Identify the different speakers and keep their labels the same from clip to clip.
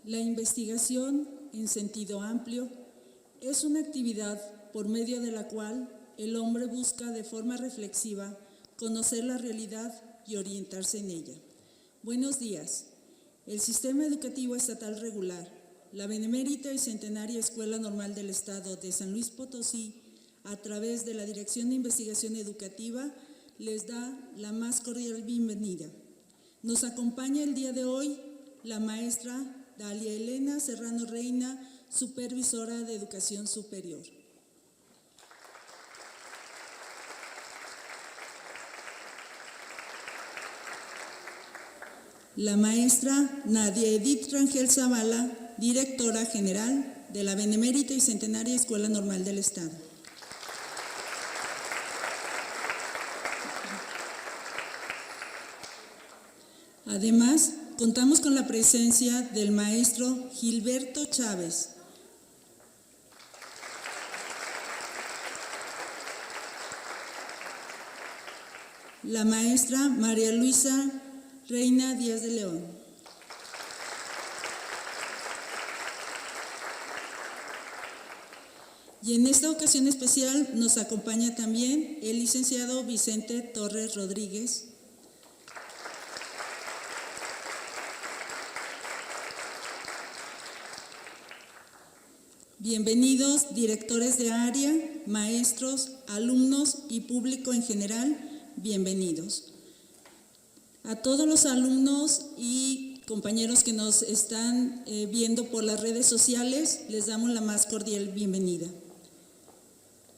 Speaker 1: La investigación, en sentido amplio, es una actividad por medio de la cual el hombre busca de forma reflexiva conocer la realidad y orientarse en ella. Buenos días. El Sistema Educativo Estatal Regular, la Benemérita y Centenaria Escuela Normal del Estado de San Luis Potosí, a través de la Dirección de Investigación Educativa, les da la más cordial bienvenida. Nos acompaña el día de hoy la maestra Dalia Elena Serrano Reina, supervisora de Educación Superior. La maestra Nadia Edith Rangel Zavala, directora general de la Benemérita y Centenaria Escuela Normal del Estado. Además, contamos con la presencia del maestro Gilberto Chávez, la maestra María Luisa Reina Díaz de León, y en esta ocasión especial nos acompaña también el licenciado Vicente Torres Rodríguez, bienvenidos directores de área, maestros, alumnos y público en general, bienvenidos. A todos los alumnos y compañeros que nos están viendo por las redes sociales, les damos la más cordial bienvenida.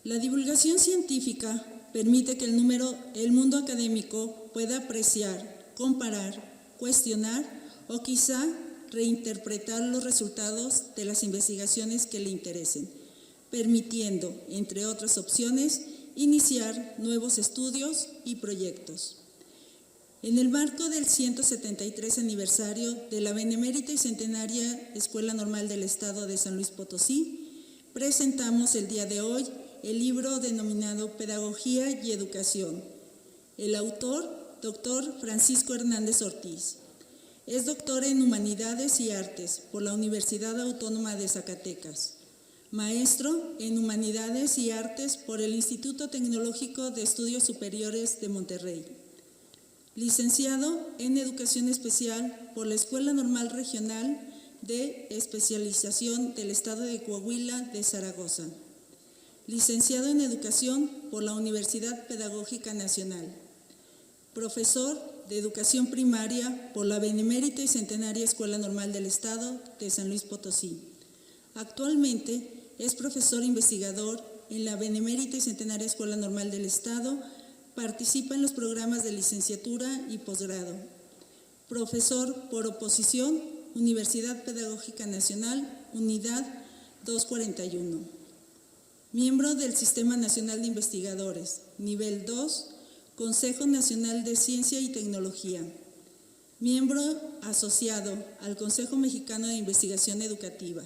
Speaker 1: La divulgación científica permite que el mundo académico pueda apreciar, comparar, cuestionar o quizá reinterpretar los resultados de las investigaciones que le interesen, permitiendo, entre otras opciones, iniciar nuevos estudios y proyectos. En el marco del 173 aniversario de la Benemérita y Centenaria Escuela Normal del Estado de San Luis Potosí, presentamos el día de hoy el libro denominado Pedagogía y Educación. El autor, doctor Francisco Hernández Ortiz. Es doctor en Humanidades y Artes por la Universidad Autónoma de Zacatecas. Maestro en Humanidades y Artes por el Instituto Tecnológico de Estudios Superiores de Monterrey. Licenciado en Educación Especial por la Escuela Normal Regional de Especialización del Estado de Coahuila de Zaragoza. Licenciado en Educación por la Universidad Pedagógica Nacional. Profesor de Educación Primaria por la Benemérita y Centenaria Escuela Normal del Estado de San Luis Potosí. Actualmente es profesor investigador en la Benemérita y Centenaria Escuela Normal del Estado. Participa en los programas de licenciatura y posgrado. Profesor por oposición, Universidad Pedagógica Nacional, Unidad 241. Miembro del Sistema Nacional de Investigadores, Nivel 2, Consejo Nacional de Ciencia y Tecnología. Miembro asociado al Consejo Mexicano de Investigación Educativa.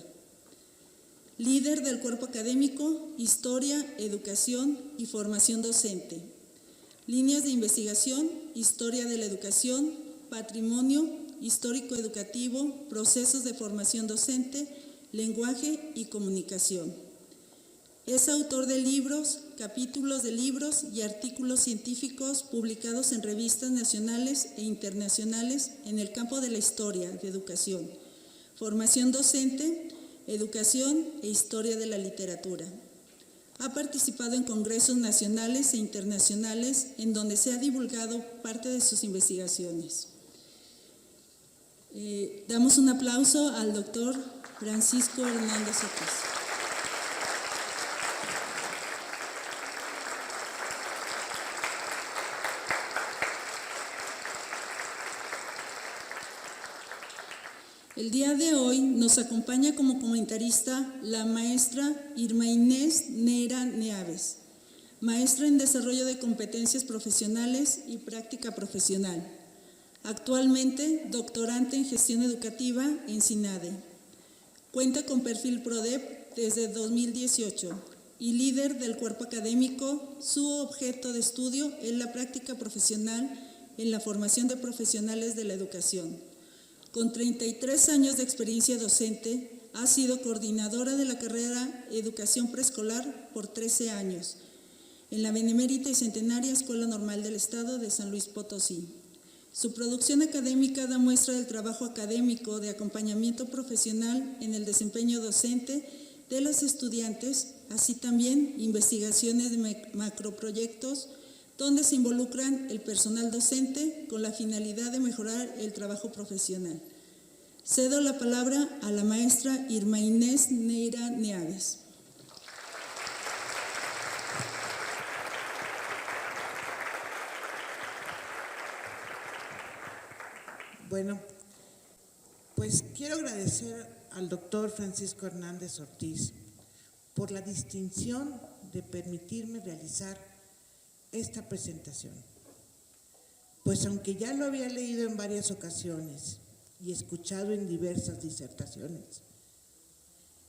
Speaker 1: Líder del cuerpo académico, Historia, Educación y Formación Docente. Líneas de investigación, Historia de la Educación, Patrimonio Histórico Educativo, Procesos de Formación Docente, Lenguaje y Comunicación. Es autor de libros, capítulos de libros y artículos científicos publicados en revistas nacionales e internacionales en el campo de la historia de educación, formación docente, educación e historia de la literatura. Ha participado en congresos nacionales e internacionales en donde se ha divulgado parte de sus investigaciones. Damos un aplauso al doctor Francisco Hernández Ortiz. El día de hoy nos acompaña como comentarista la maestra Irma Inés Neira Neaves, maestra en Desarrollo de Competencias Profesionales y Práctica Profesional. Actualmente doctorante en Gestión Educativa en CINADE. Cuenta con perfil PRODEP desde 2018 y líder del cuerpo académico. Su objeto de estudio es la práctica profesional en la formación de profesionales de la educación. Con 33 años de experiencia docente, ha sido coordinadora de la carrera Educación Preescolar por 13 años en la Benemérita y Centenaria Escuela Normal del Estado de San Luis Potosí. Su producción académica da muestra del trabajo académico de acompañamiento profesional en el desempeño docente de los estudiantes, así también investigaciones de macroproyectos donde se involucran el personal docente con la finalidad de mejorar el trabajo profesional. Cedo la palabra a la maestra Irma Inés Neira Neaves.
Speaker 2: Bueno, pues quiero agradecer al doctor Francisco Hernández Ortiz por la distinción de permitirme realizar esta presentación. Pues aunque ya lo había leído en varias ocasiones y escuchado en diversas disertaciones,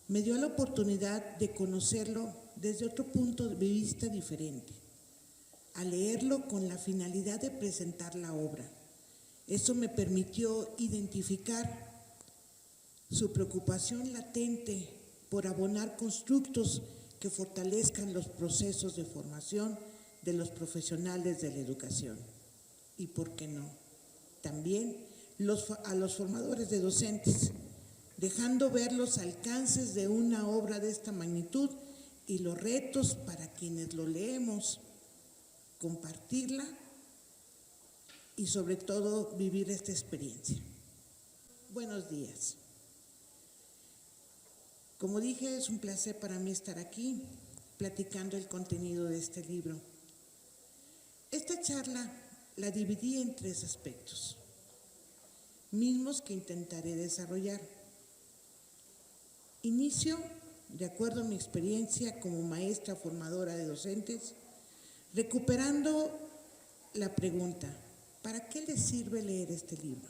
Speaker 2: me dio la oportunidad de conocerlo desde otro punto de vista diferente, a leerlo con la finalidad de presentar la obra. Eso me permitió identificar su preocupación latente por abonar constructos que fortalezcan los procesos de formación de los profesionales de la educación. Y, ¿por qué no?, también a los formadores de docentes, dejando ver los alcances de una obra de esta magnitud y los retos para quienes lo leemos, compartirla y sobre todo vivir esta experiencia. Buenos días. Como dije, es un placer para mí estar aquí platicando el contenido de este libro. Esta charla la dividí en 3 aspectos, mismos que intentaré desarrollar. Inicio, de acuerdo a mi experiencia como maestra formadora de docentes, recuperando la pregunta: ¿para qué les sirve leer este libro?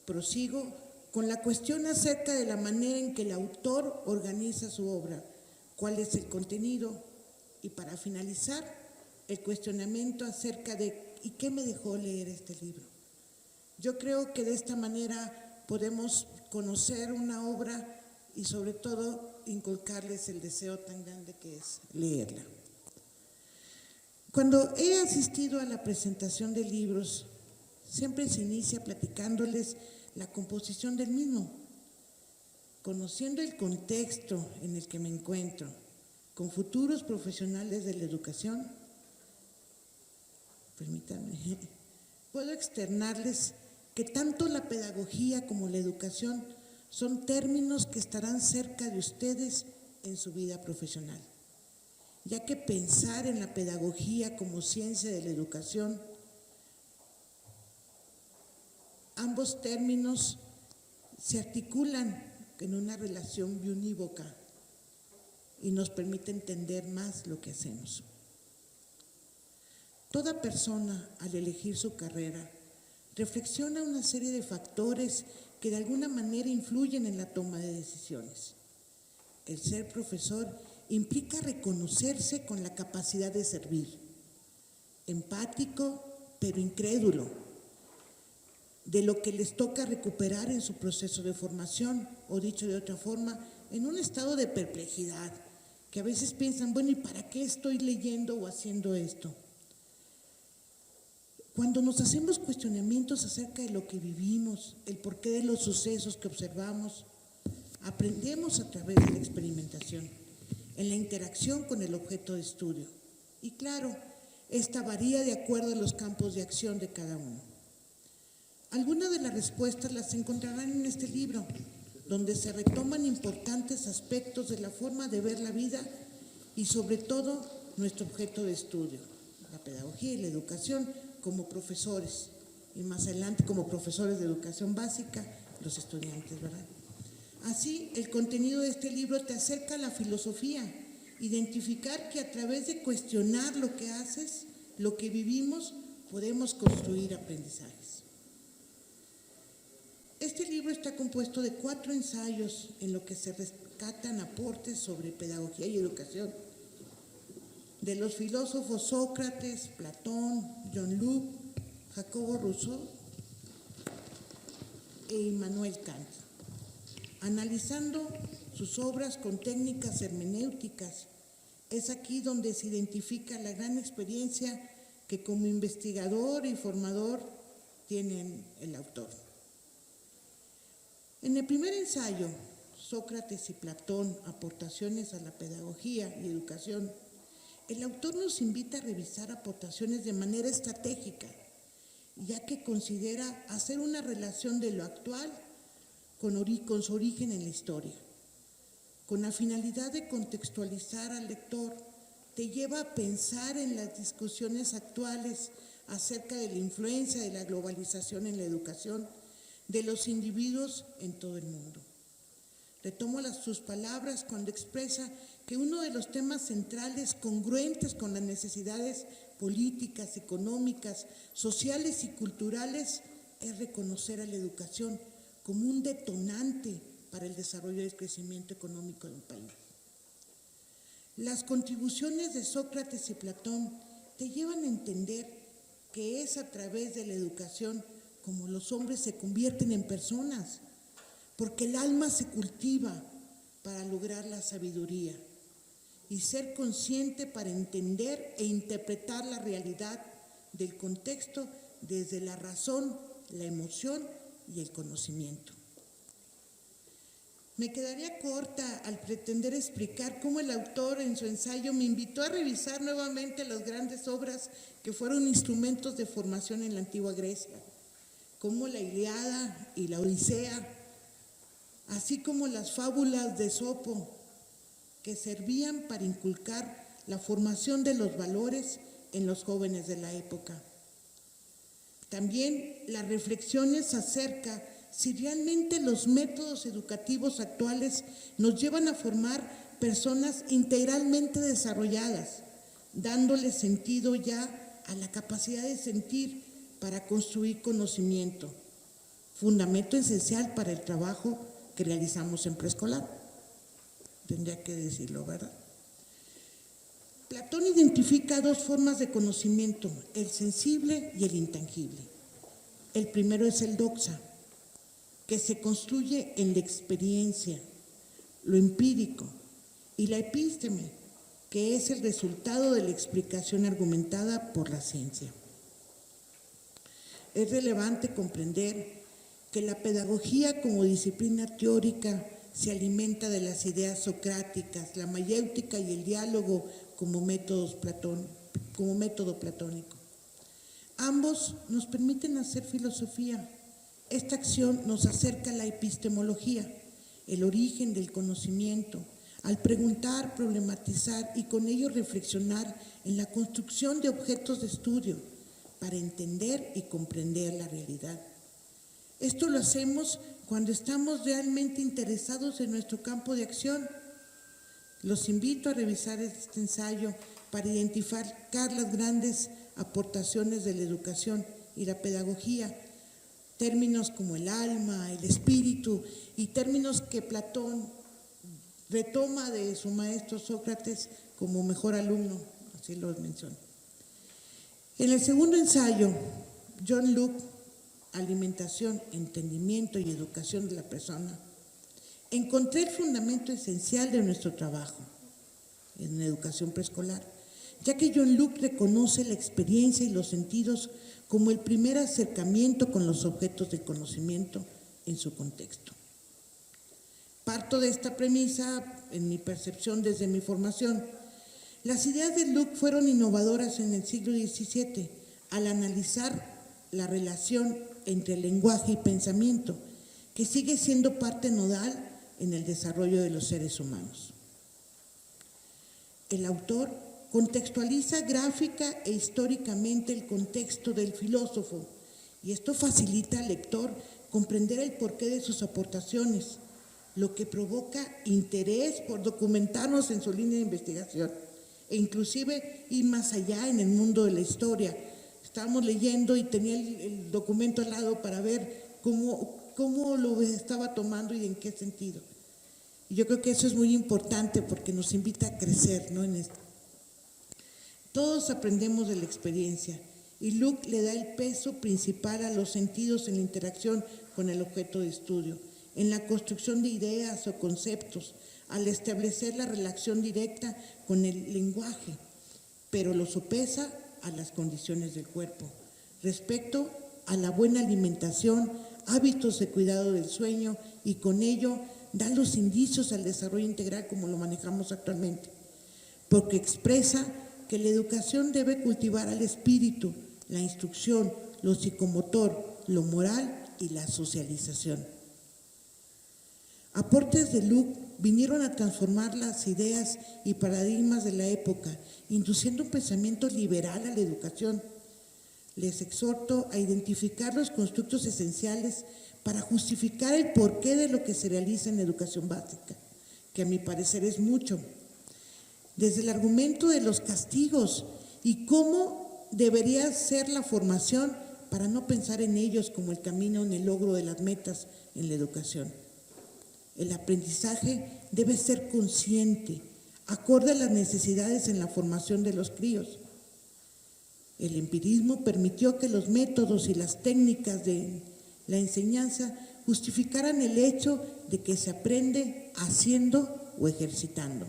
Speaker 2: Prosigo con la cuestión acerca de la manera en que el autor organiza su obra, cuál es el contenido, y para finalizar, el cuestionamiento acerca de ¿y qué me dejó leer este libro? Yo creo que de esta manera podemos conocer una obra y sobre todo inculcarles el deseo tan grande que es leerla. Cuando he asistido a la presentación de libros, siempre se inicia platicándoles la composición del mismo, conociendo el contexto en el que me encuentro, con futuros profesionales de la educación. Permítanme, puedo externarles que tanto la pedagogía como la educación son términos que estarán cerca de ustedes en su vida profesional, ya que pensar en la pedagogía como ciencia de la educación, ambos términos se articulan en una relación biunívoca y nos permite entender más lo que hacemos. Toda persona, al elegir su carrera, reflexiona una serie de factores que de alguna manera influyen en la toma de decisiones. El ser profesor implica reconocerse con la capacidad de servir, empático pero incrédulo, de lo que les toca recuperar en su proceso de formación, o dicho de otra forma, en un estado de perplejidad, que a veces piensan, bueno, ¿y para qué estoy leyendo o haciendo esto? Cuando nos hacemos cuestionamientos acerca de lo que vivimos, el porqué de los sucesos que observamos, aprendemos a través de la experimentación, en la interacción con el objeto de estudio. Y claro, esta varía de acuerdo a los campos de acción de cada uno. Algunas de las respuestas las encontrarán en este libro, donde se retoman importantes aspectos de la forma de ver la vida y sobre todo nuestro objeto de estudio, la pedagogía y la educación como profesores, y más adelante como profesores de educación básica, los estudiantes, ¿verdad? Así, el contenido de este libro te acerca a la filosofía, identificar que a través de cuestionar lo que haces, lo que vivimos, podemos construir aprendizajes. Este libro está compuesto de 4 ensayos en lo que se rescatan aportes sobre pedagogía y educación de los filósofos Sócrates, Platón, John Locke, Jacobo Rousseau e Immanuel Kant. Analizando sus obras con técnicas hermenéuticas, es aquí donde se identifica la gran experiencia que como investigador y formador tiene el autor. En el primer ensayo, Sócrates y Platón, aportaciones a la pedagogía y educación, el autor nos invita a revisar aportaciones de manera estratégica, ya que considera hacer una relación de lo actual con su origen en la historia. Con la finalidad de contextualizar al lector, te lleva a pensar en las discusiones actuales acerca de la influencia de la globalización en la educación de los individuos en todo el mundo. Retomo sus palabras cuando expresa que uno de los temas centrales congruentes con las necesidades políticas, económicas, sociales y culturales es reconocer a la educación como un detonante para el desarrollo y el crecimiento económico del país. Las contribuciones de Sócrates y Platón te llevan a entender que es a través de la educación como los hombres se convierten en personas, porque el alma se cultiva para lograr la sabiduría y ser consciente para entender e interpretar la realidad del contexto desde la razón, la emoción y el conocimiento. Me quedaría corta al pretender explicar cómo el autor en su ensayo me invitó a revisar nuevamente las grandes obras que fueron instrumentos de formación en la antigua Grecia, como la Ilíada y la Odisea, así como las fábulas de Esopo, que servían para inculcar la formación de los valores en los jóvenes de la época. También las reflexiones acerca si realmente los métodos educativos actuales nos llevan a formar personas integralmente desarrolladas, dándole sentido ya a la capacidad de sentir para construir conocimiento, fundamento esencial para el trabajo que realizamos en preescolar. Tendría que decirlo, ¿verdad? Platón identifica dos formas de conocimiento, el sensible y el intangible. El primero es el doxa, que se construye en la experiencia, lo empírico, y la epísteme, que es el resultado de la explicación argumentada por la ciencia. Es relevante comprender que la pedagogía como disciplina teórica se alimenta de las ideas socráticas, la mayéutica y el diálogo como método platónico. Ambos nos permiten hacer filosofía. Esta acción nos acerca a la epistemología, el origen del conocimiento, al preguntar, problematizar y con ello reflexionar en la construcción de objetos de estudio para entender y comprender la realidad. Esto lo hacemos cuando estamos realmente interesados en nuestro campo de acción. Los invito a revisar este ensayo para identificar las grandes aportaciones de la educación y la pedagogía, términos como el alma, el espíritu y términos que Platón retoma de su maestro Sócrates como mejor alumno, así lo menciona. En el segundo ensayo, John Locke, Alimentación, Entendimiento y Educación de la Persona, encontré el fundamento esencial de nuestro trabajo en la educación preescolar, ya que John Locke reconoce la experiencia y los sentidos como el primer acercamiento con los objetos del conocimiento en su contexto. Parto de esta premisa en mi percepción desde mi formación. Las ideas de Locke fueron innovadoras en el siglo XVII al analizar la relación entre lenguaje y pensamiento, que sigue siendo parte nodal en el desarrollo de los seres humanos. El autor contextualiza gráfica e históricamente el contexto del filósofo y esto facilita al lector comprender el porqué de sus aportaciones, lo que provoca interés por documentarnos en su línea de investigación e inclusive ir más allá en el mundo de la historia. Estábamos leyendo y tenía el documento al lado para ver cómo lo estaba tomando y en qué sentido. Y yo creo que eso es muy importante porque nos invita a crecer, ¿no? En esto. Todos aprendemos de la experiencia y Luc le da el peso principal a los sentidos en la interacción con el objeto de estudio, en la construcción de ideas o conceptos, al establecer la relación directa con el lenguaje, pero lo sopesa a las condiciones del cuerpo. Respecto a la buena alimentación, hábitos de cuidado del sueño, y con ello da los indicios al desarrollo integral como lo manejamos actualmente, porque expresa que la educación debe cultivar al espíritu, la instrucción, lo psicomotor, lo moral y la socialización. Aportes de Luc vinieron a transformar las ideas y paradigmas de la época, induciendo un pensamiento liberal a la educación. Les exhorto a identificar los constructos esenciales para justificar el porqué de lo que se realiza en educación básica, que a mi parecer es mucho. Desde el argumento de los castigos y cómo debería ser la formación para no pensar en ellos como el camino en el logro de las metas en la educación. El aprendizaje debe ser consciente, acorde a las necesidades en la formación de los críos. El empirismo permitió que los métodos y las técnicas de la enseñanza justificaran el hecho de que se aprende haciendo o ejercitando.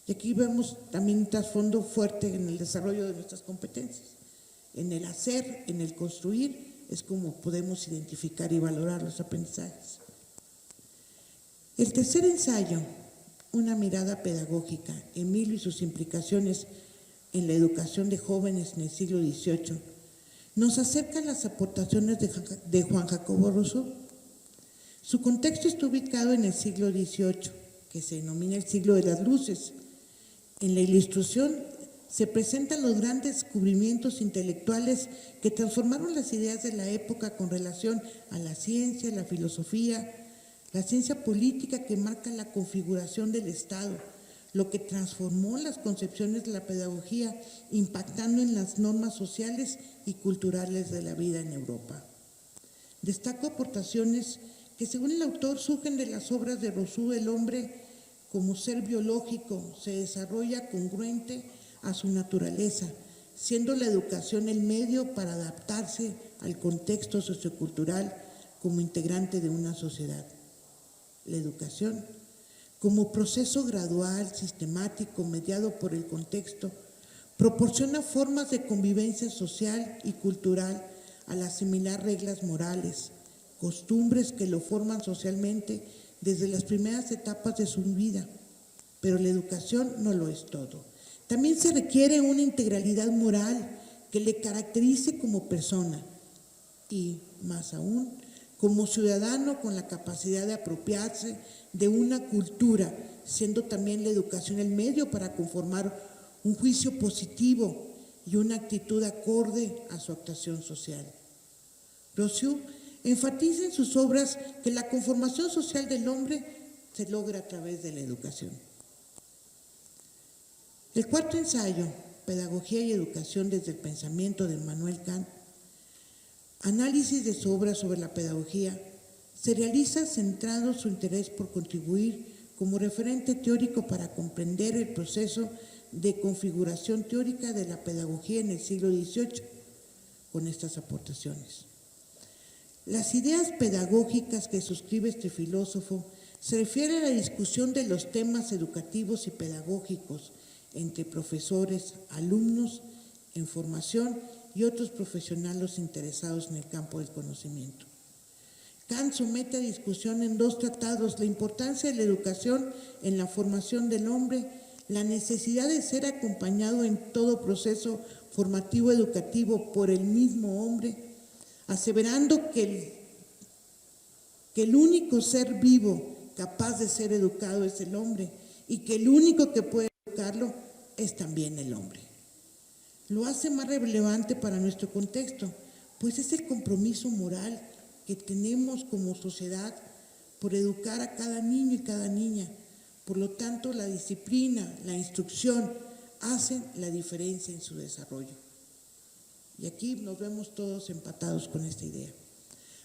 Speaker 2: Y aquí vemos también un trasfondo fuerte en el desarrollo de nuestras competencias. En el hacer, en el construir, es como podemos identificar y valorar los aprendizajes. El tercer ensayo, una mirada pedagógica, Emilio y sus implicaciones en la educación de jóvenes en el siglo XVIII, nos acerca a las aportaciones de Juan Jacobo Rousseau. Su contexto está ubicado en el siglo XVIII, que se denomina el siglo de las luces. En la Ilustración se presentan los grandes descubrimientos intelectuales que transformaron las ideas de la época con relación a la ciencia, la filosofía, la ciencia política que marca la configuración del Estado, lo que transformó las concepciones de la pedagogía, impactando en las normas sociales y culturales de la vida en Europa. Destaco aportaciones que, según el autor, surgen de las obras de Rousseau. El hombre, como ser biológico, se desarrolla congruente a su naturaleza, siendo la educación el medio para adaptarse al contexto sociocultural como integrante de una sociedad. La educación, como proceso gradual, sistemático, mediado por el contexto, proporciona formas de convivencia social y cultural al asimilar reglas morales, costumbres que lo forman socialmente desde las primeras etapas de su vida. Pero la educación no lo es todo. También se requiere una integralidad moral que le caracterice como persona y, más aún, como ciudadano con la capacidad de apropiarse de una cultura, siendo también la educación el medio para conformar un juicio positivo y una actitud acorde a su actuación social. Rousseau enfatiza en sus obras que la conformación social del hombre se logra a través de la educación. El cuarto ensayo, Pedagogía y Educación desde el pensamiento de Immanuel Kant, análisis de su obra sobre la pedagogía, se realiza centrado su interés por contribuir como referente teórico para comprender el proceso de configuración teórica de la pedagogía en el siglo XVIII, con estas aportaciones. Las ideas pedagógicas que suscribe este filósofo se refieren a la discusión de los temas educativos y pedagógicos entre profesores, alumnos en formación y otros profesionales interesados en el campo del conocimiento. Kant somete a discusión en dos tratados la importancia de la educación en la formación del hombre, la necesidad de ser acompañado en todo proceso formativo educativo por el mismo hombre, aseverando que el único ser vivo capaz de ser educado es el hombre y que el único que puede educarlo es también el hombre. Lo hace más relevante para nuestro contexto, pues es el compromiso moral que tenemos como sociedad por educar a cada niño y cada niña. Por lo tanto, la disciplina, la instrucción hacen la diferencia en su desarrollo. Y aquí nos vemos todos empatados con esta idea.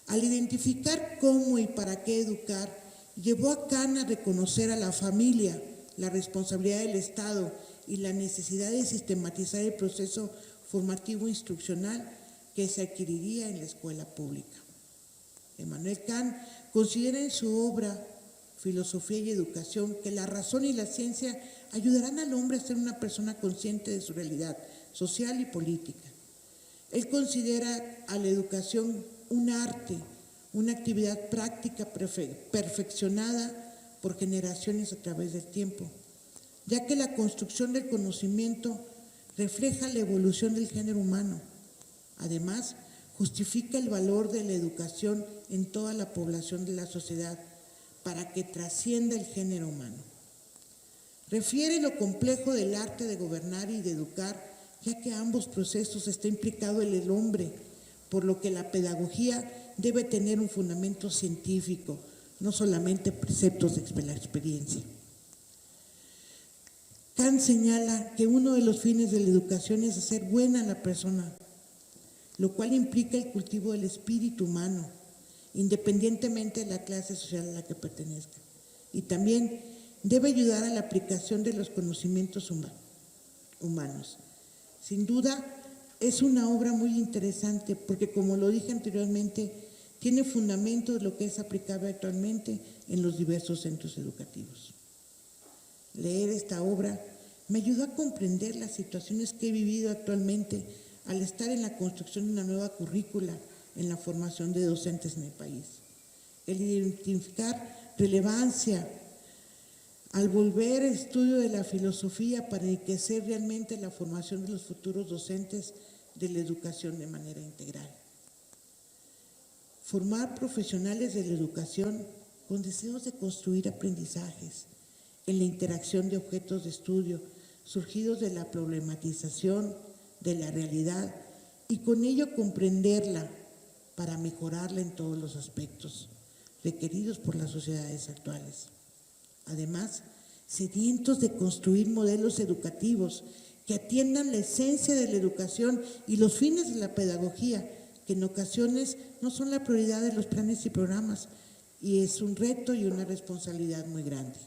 Speaker 2: Al identificar cómo y para qué educar, llevó a Kant a reconocer a la familia, la responsabilidad del Estado y la necesidad de sistematizar el proceso formativo instruccional que se adquiriría en la escuela pública. Immanuel Kant considera en su obra Filosofía y Educación que la razón y la ciencia ayudarán al hombre a ser una persona consciente de su realidad social y política. Él considera a la educación un arte, una actividad práctica perfeccionada por generaciones a través del tiempo, ya que la construcción del conocimiento refleja la evolución del género humano. Además, justifica el valor de la educación en toda la población de la sociedad para que trascienda el género humano. Refiere lo complejo del arte de gobernar y de educar, ya que ambos procesos está implicado en el hombre, por lo que la pedagogía debe tener un fundamento científico, no solamente preceptos de la experiencia. Kant señala que uno de los fines de la educación es hacer buena a la persona, lo cual implica el cultivo del espíritu humano, independientemente de la clase social a la que pertenezca. Y también debe ayudar a la aplicación de los conocimientos humanos. Sin duda, es una obra muy interesante porque, como lo dije anteriormente, tiene fundamento de lo que es aplicable actualmente en los diversos centros educativos. Leer esta obra me ayudó a comprender las situaciones que he vivido actualmente al estar en la construcción de una nueva currícula en la formación de docentes en el país. El identificar relevancia al volver al estudio de la filosofía para enriquecer realmente la formación de los futuros docentes de la educación de manera integral. Formar profesionales de la educación con deseos de construir aprendizajes en la interacción de objetos de estudio surgidos de la problematización de la realidad y con ello comprenderla para mejorarla en todos los aspectos requeridos por las sociedades actuales. Además, sedientos de construir modelos educativos que atiendan la esencia de la educación y los fines de la pedagogía, que en ocasiones no son la prioridad de los planes y programas, y es un reto y una responsabilidad muy grande.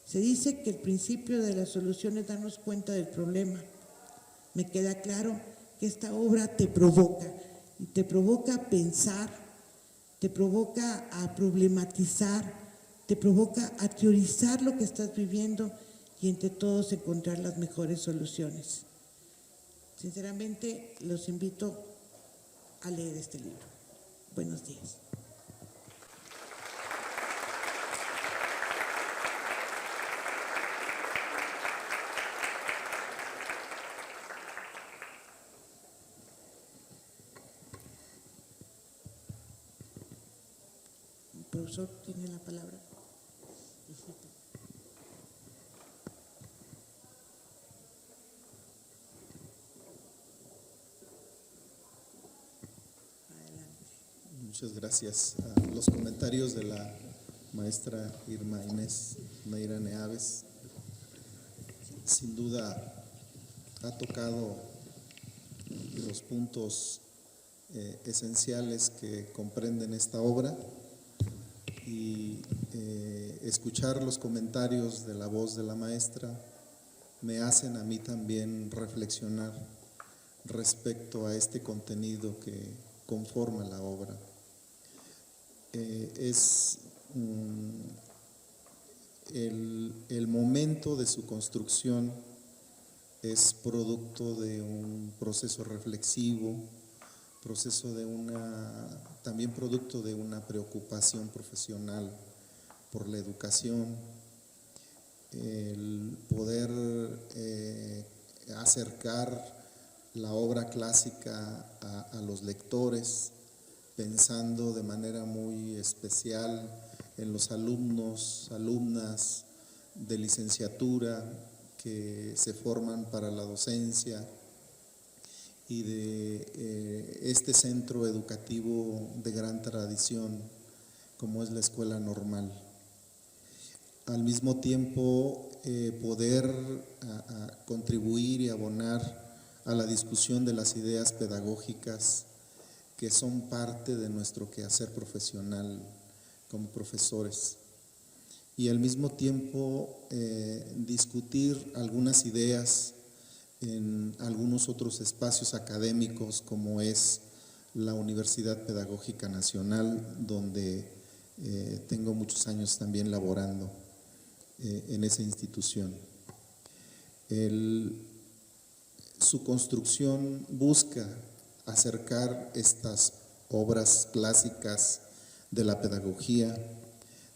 Speaker 2: Se dice que el principio de la solución es darnos cuenta del problema. Me queda claro que esta obra te provoca, y te provoca a pensar, te provoca a problematizar, te provoca a teorizar lo que estás viviendo y entre todos encontrar las mejores soluciones. Sinceramente, los invito a leer este libro. Buenos días. El profesor tiene la palabra.
Speaker 3: Muchas gracias. Los comentarios de la maestra Irma Inés Neira Neaves sin duda ha tocado los puntos esenciales que comprenden esta obra y escuchar los comentarios de la voz de la maestra me hacen a mí también reflexionar respecto a este contenido que conforma la obra. El momento de su construcción es producto de un proceso reflexivo, también producto de una preocupación profesional por la educación, el poder acercar la obra clásica a los lectores, pensando de manera muy especial en los alumnos, alumnas de licenciatura que se forman para la docencia y de este centro educativo de gran tradición como es la Escuela Normal. Al mismo tiempo, poder contribuir y abonar a la discusión de las ideas pedagógicas que son parte de nuestro quehacer profesional como profesores. Y al mismo tiempo discutir algunas ideas en algunos otros espacios académicos como es la Universidad Pedagógica Nacional, donde tengo muchos años también laborando en esa institución. Su construcción busca acercar estas obras clásicas de la pedagogía,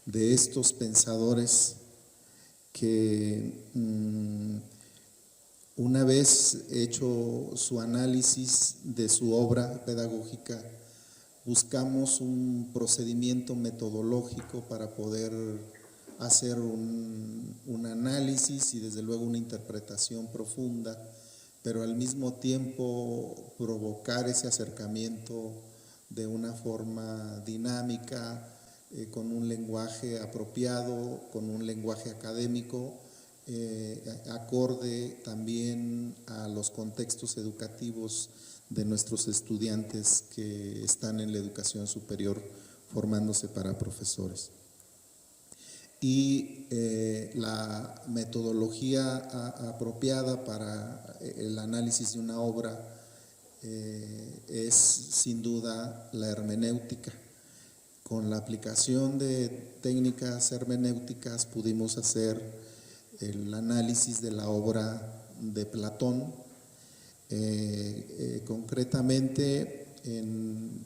Speaker 3: de estos pensadores que una vez hecho su análisis de su obra pedagógica, buscamos un procedimiento metodológico para poder hacer un análisis y desde luego una interpretación profunda, pero al mismo tiempo provocar ese acercamiento de una forma dinámica, con un lenguaje apropiado, con un lenguaje académico, acorde también a los contextos educativos de nuestros estudiantes que están en la educación superior formándose para profesores. Y la metodología apropiada para el análisis de una obra es sin duda la hermenéutica. Con la aplicación de técnicas hermenéuticas pudimos hacer el análisis de la obra de Platón, concretamente en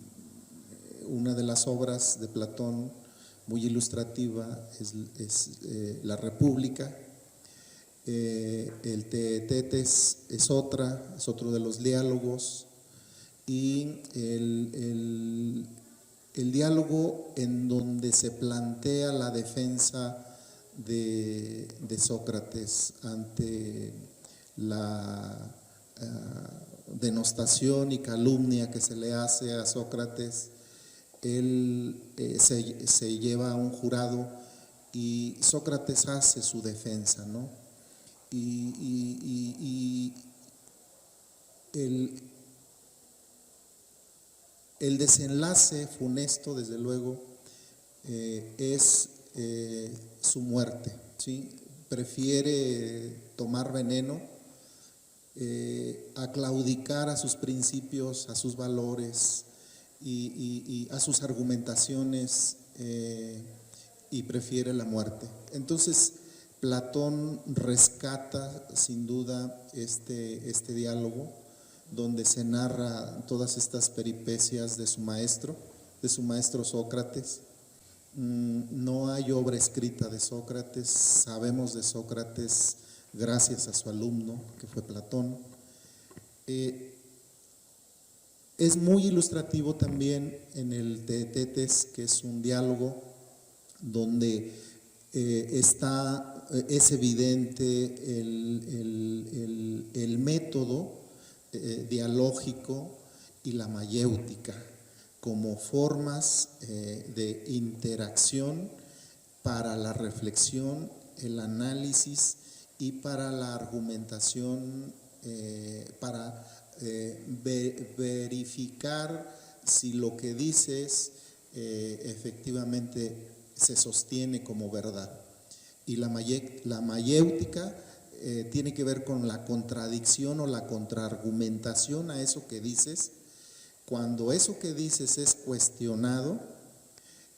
Speaker 3: una de las obras de Platón muy ilustrativa es La República. El Teetetes es otro de los diálogos, y el diálogo en donde se plantea la defensa de Sócrates ante la denostación y calumnia que se le hace a Sócrates. Él se lleva a un jurado y Sócrates hace su defensa, ¿no? Y el desenlace funesto, desde luego, es su muerte, ¿sí? Prefiere tomar veneno, a claudicar a sus principios, a sus valores y a sus argumentaciones, y prefiere la muerte. Entonces, Platón rescata sin duda este diálogo, donde se narra todas estas peripecias de su maestro Sócrates. No hay obra escrita de Sócrates, sabemos de Sócrates gracias a su alumno, que fue Platón. Es muy ilustrativo también en el Teetetes, que es un diálogo donde es evidente el método dialógico y la mayéutica como formas de interacción para la reflexión, el análisis y para la argumentación, para verificar si lo que dices efectivamente se sostiene como verdad. Y la mayéutica tiene que ver con la contradicción o la contraargumentación a eso que dices. Cuando eso que dices es cuestionado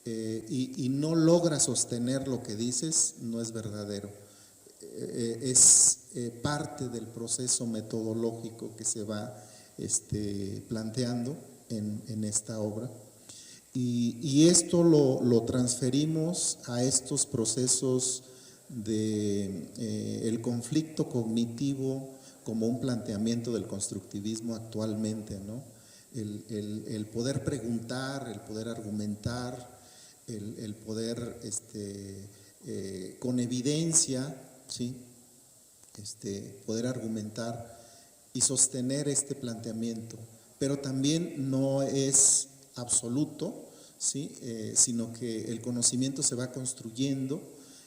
Speaker 3: y no logra sostener lo que dices, no es verdadero. Es parte del proceso metodológico que se va planteando en esta obra. Y esto lo transferimos a estos procesos de el conflicto cognitivo como un planteamiento del constructivismo actualmente, ¿no? El poder preguntar, el poder argumentar, el poder con evidencia, ¿sí? Poder argumentar y sostener este planteamiento, pero también no es absoluto, ¿sí? Sino que el conocimiento se va construyendo,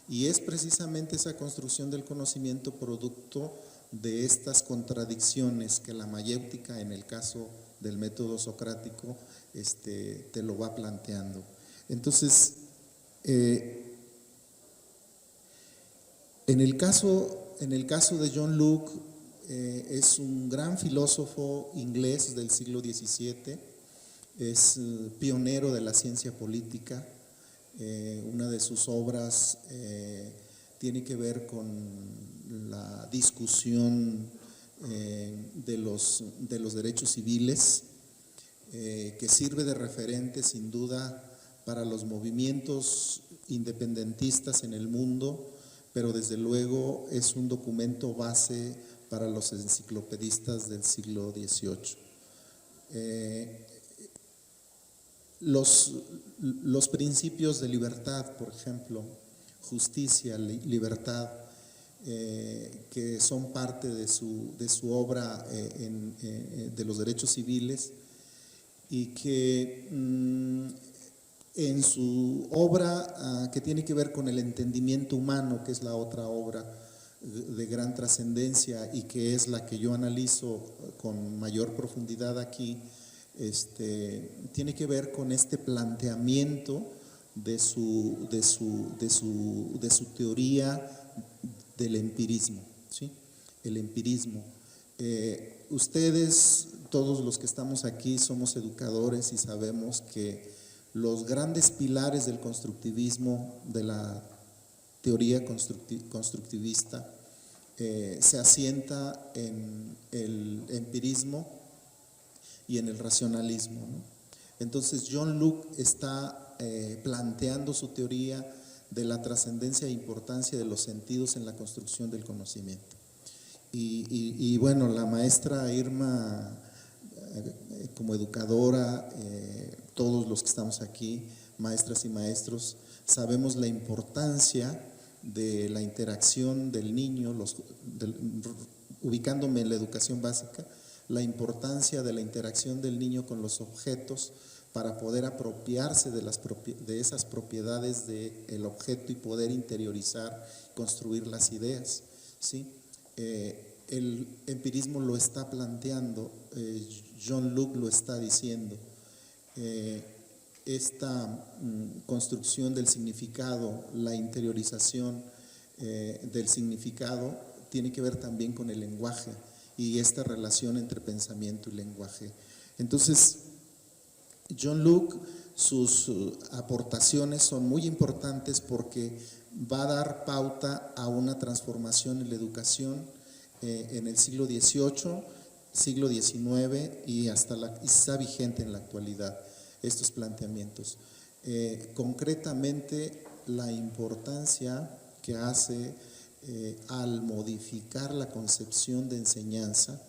Speaker 3: y es precisamente esa construcción del conocimiento producto de estas contradicciones que la mayéutica, en el caso del método socrático, te lo va planteando. Entonces, en el caso de John Locke, es un gran filósofo inglés del siglo XVII, es pionero de la ciencia política. Una de sus obras tiene que ver con la discusión de los derechos civiles, que sirve de referente sin duda para los movimientos independentistas en el mundo, pero desde luego es un documento base para los enciclopedistas del siglo XVIII. Los principios de libertad, por ejemplo, justicia, libertad, que son parte de su obra de los derechos civiles, y que en su obra que tiene que ver con el entendimiento humano, que es la otra obra de gran trascendencia y que es la que yo analizo con mayor profundidad aquí, tiene que ver con este planteamiento de su teoría del empirismo, ¿sí? El empirismo. Ustedes, todos los que estamos aquí, somos educadores y sabemos que los grandes pilares del constructivismo, de la teoría constructivista, se asienta en el empirismo y en el racionalismo, ¿no? Entonces John Locke está planteando su teoría de la trascendencia e importancia de los sentidos en la construcción del conocimiento. Y bueno, la maestra Irma, como educadora, todos los que estamos aquí, maestras y maestros, sabemos la importancia de la interacción del niño, ubicándome en la educación básica, la importancia de la interacción del niño con los objetos para poder apropiarse de esas propiedades del objeto y poder interiorizar, construir las ideas, ¿sí? El empirismo lo está planteando, John Locke lo está diciendo. Esta construcción del significado, la interiorización del significado tiene que ver también con el lenguaje y esta relación entre pensamiento y lenguaje. Entonces, John Locke, sus aportaciones son muy importantes porque va a dar pauta a una transformación en la educación en el siglo XVIII, siglo XIX y está vigente en la actualidad estos planteamientos. Concretamente, la importancia que hace al modificar la concepción de enseñanza,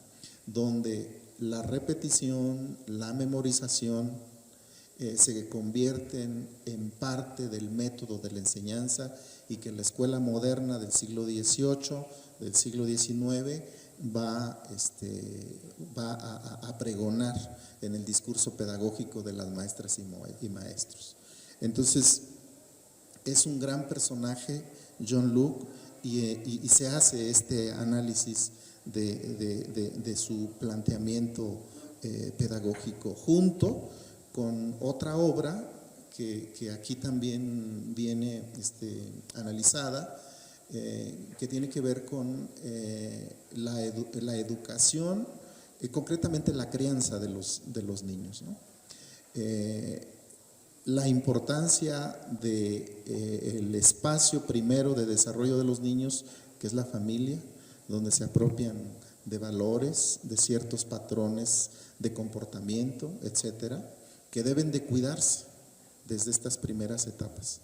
Speaker 3: donde la repetición, la memorización se convierten en parte del método de la enseñanza y que la escuela moderna del siglo XVIII, del siglo XIX, va a pregonar en el discurso pedagógico de las maestras y maestros. Entonces, es un gran personaje John Locke y se hace este análisis de su planteamiento pedagógico junto con otra obra que aquí también viene analizada, que tiene que ver con la educación, concretamente la crianza de los niños, ¿no? La importancia del espacio primero de desarrollo de los niños, que es la familia, donde se apropian de valores, de ciertos patrones de comportamiento, etcétera, que deben de cuidarse desde estas primeras etapas.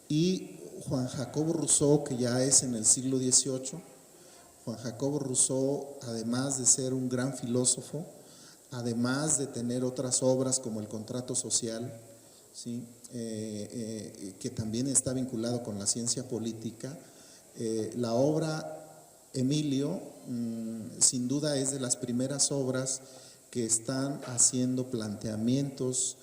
Speaker 3: Y Juan Jacobo Rousseau, que ya es en el siglo XVIII, Juan Jacobo Rousseau, además de ser un gran filósofo, además de tener otras obras como El contrato social, ¿sí? Que también está vinculado con la ciencia política, la obra Emilio sin duda es de las primeras obras que están haciendo planteamientos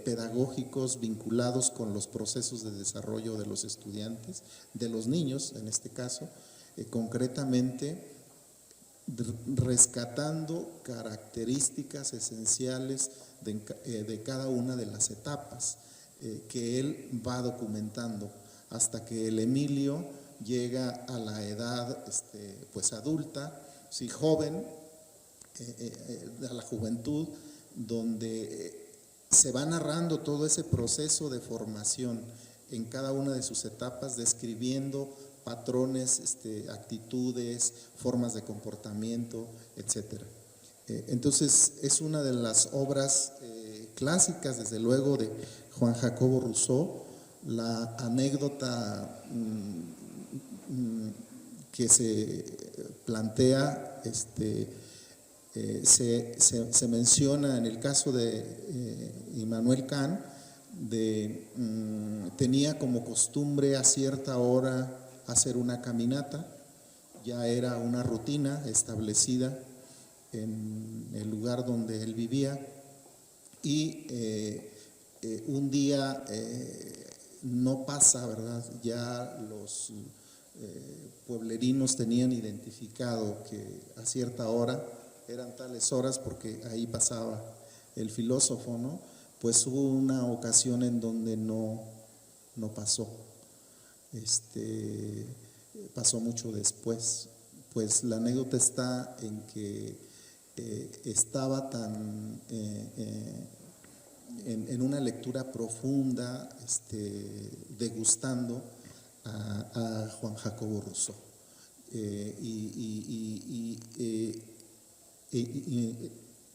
Speaker 3: pedagógicos vinculados con los procesos de desarrollo de los estudiantes, de los niños en este caso, concretamente rescatando características esenciales de cada una de las etapas que él va documentando hasta que el Emilio llega a la edad pues adulta, sí, joven, a la juventud, donde se va narrando todo ese proceso de formación en cada una de sus etapas, describiendo patrones, actitudes, formas de comportamiento, etcétera. Entonces es una de las obras clásicas, desde luego, de Juan Jacobo Rousseau. La anécdota que se plantea se menciona en el caso de Immanuel Kant, tenía como costumbre a cierta hora hacer una caminata, ya era una rutina establecida en el lugar donde él vivía, y un día no pasa, ¿verdad? Ya los pueblerinos tenían identificado que a cierta hora eran tales horas porque ahí pasaba el filósofo, ¿no? Pues hubo una ocasión en donde no pasó, pasó mucho después. Pues la anécdota está en que estaba tan en una lectura profunda, degustando a Juan Jacobo Rousseau.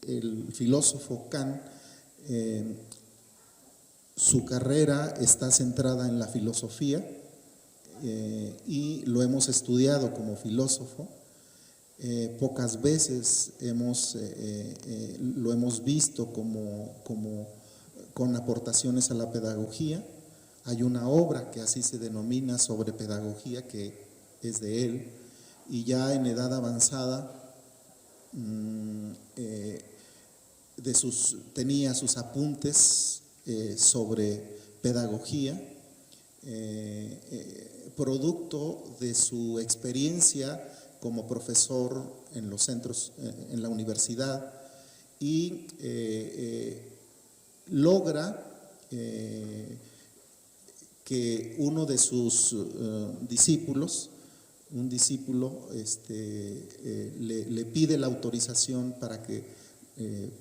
Speaker 3: El filósofo Kant, su carrera está centrada en la filosofía, y lo hemos estudiado como filósofo. Pocas veces lo hemos visto con aportaciones a la pedagogía. Hay una obra que así se denomina, sobre pedagogía, que es de él, y ya en edad avanzada tenía sus apuntes sobre pedagogía, producto de su experiencia como profesor en los centros, en la universidad, y logra que uno de sus discípulos, un discípulo, le pide la autorización para que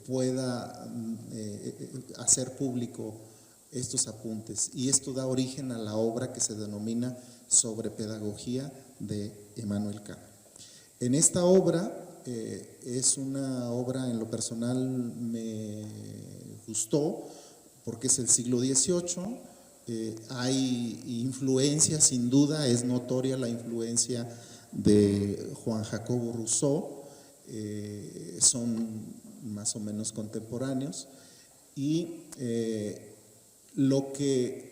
Speaker 3: pueda hacer público estos apuntes, y esto da origen a la obra que se denomina Sobre Pedagogía de Immanuel Kant. En esta obra, es una obra, en lo personal me gustó porque es el siglo XVIII, hay influencia, sin duda, es notoria la influencia de Juan Jacobo Rousseau, son más o menos contemporáneos, y lo que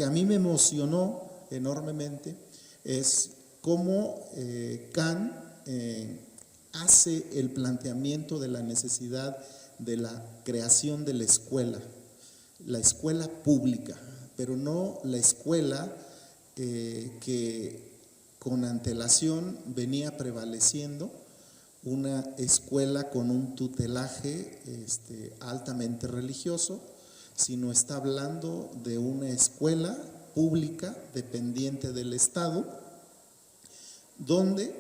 Speaker 3: a mí me emocionó enormemente es cómo Kant hace el planteamiento de la necesidad de la creación de la escuela pública, pero no la escuela que con antelación venía prevaleciendo, una escuela con un tutelaje altamente religioso, sino está hablando de una escuela pública dependiente del Estado, donde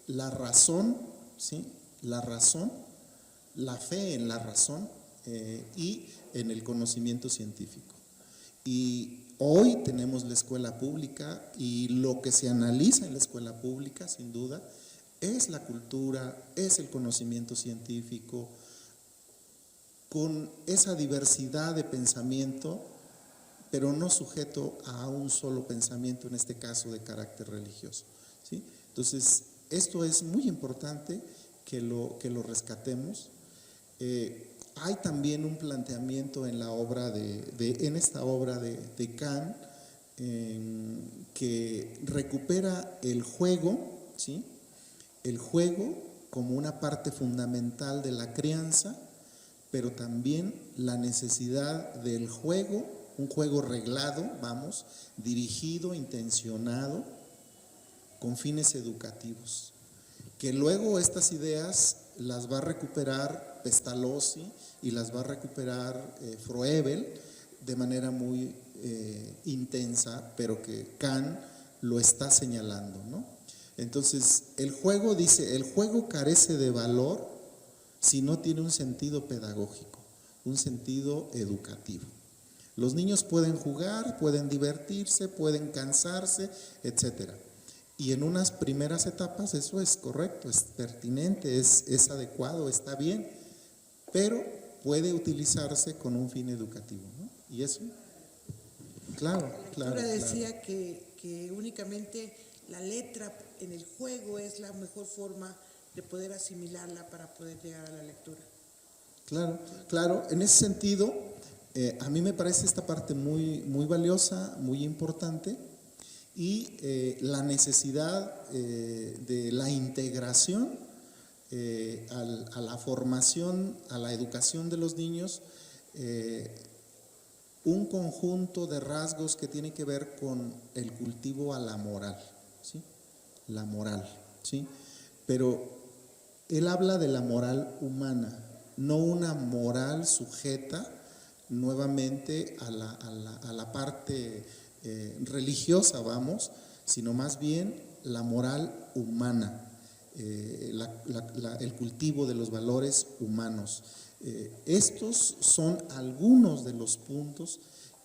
Speaker 3: la razón, ¿sí? La fe en la razón y en el conocimiento científico. Y hoy tenemos la escuela pública, y lo que se analiza en la escuela pública, sin duda, es la cultura, es el conocimiento científico, con esa diversidad de pensamiento, pero no sujeto a un solo pensamiento, en este caso de carácter religioso, ¿sí? Entonces, esto es muy importante que lo rescatemos. Hay también un planteamiento en la obra en esta obra de Kant, que recupera el juego, ¿sí? El juego como una parte fundamental de la crianza, pero también la necesidad del juego, un juego reglado, dirigido, intencionado, con fines educativos, que luego estas ideas las va a recuperar Pestalozzi y las va a recuperar Froebel, de manera muy intensa, pero que Kant lo está señalando, ¿no? Entonces, el juego dice, el juego carece de valor si no tiene un sentido pedagógico, un sentido educativo. Los niños pueden jugar, pueden divertirse, pueden cansarse, etcétera. Y en unas primeras etapas eso es correcto, es pertinente, es adecuado, está bien, pero puede utilizarse con un fin educativo, ¿no? Y eso, claro.
Speaker 2: La lectura decía que únicamente la letra en el juego es la mejor forma de poder asimilarla para poder llegar a la lectura.
Speaker 3: Claro, en ese sentido, a mí me parece esta parte muy valiosa, muy importante, y la necesidad de la integración a la formación, a la educación de los niños, un conjunto de rasgos que tiene que ver con el cultivo a la moral, ¿sí? La moral, ¿sí? Pero él habla de la moral humana, no una moral sujeta nuevamente a la parte religiosa, vamos, sino más bien la moral humana, el cultivo de los valores humanos. Estos son algunos de los puntos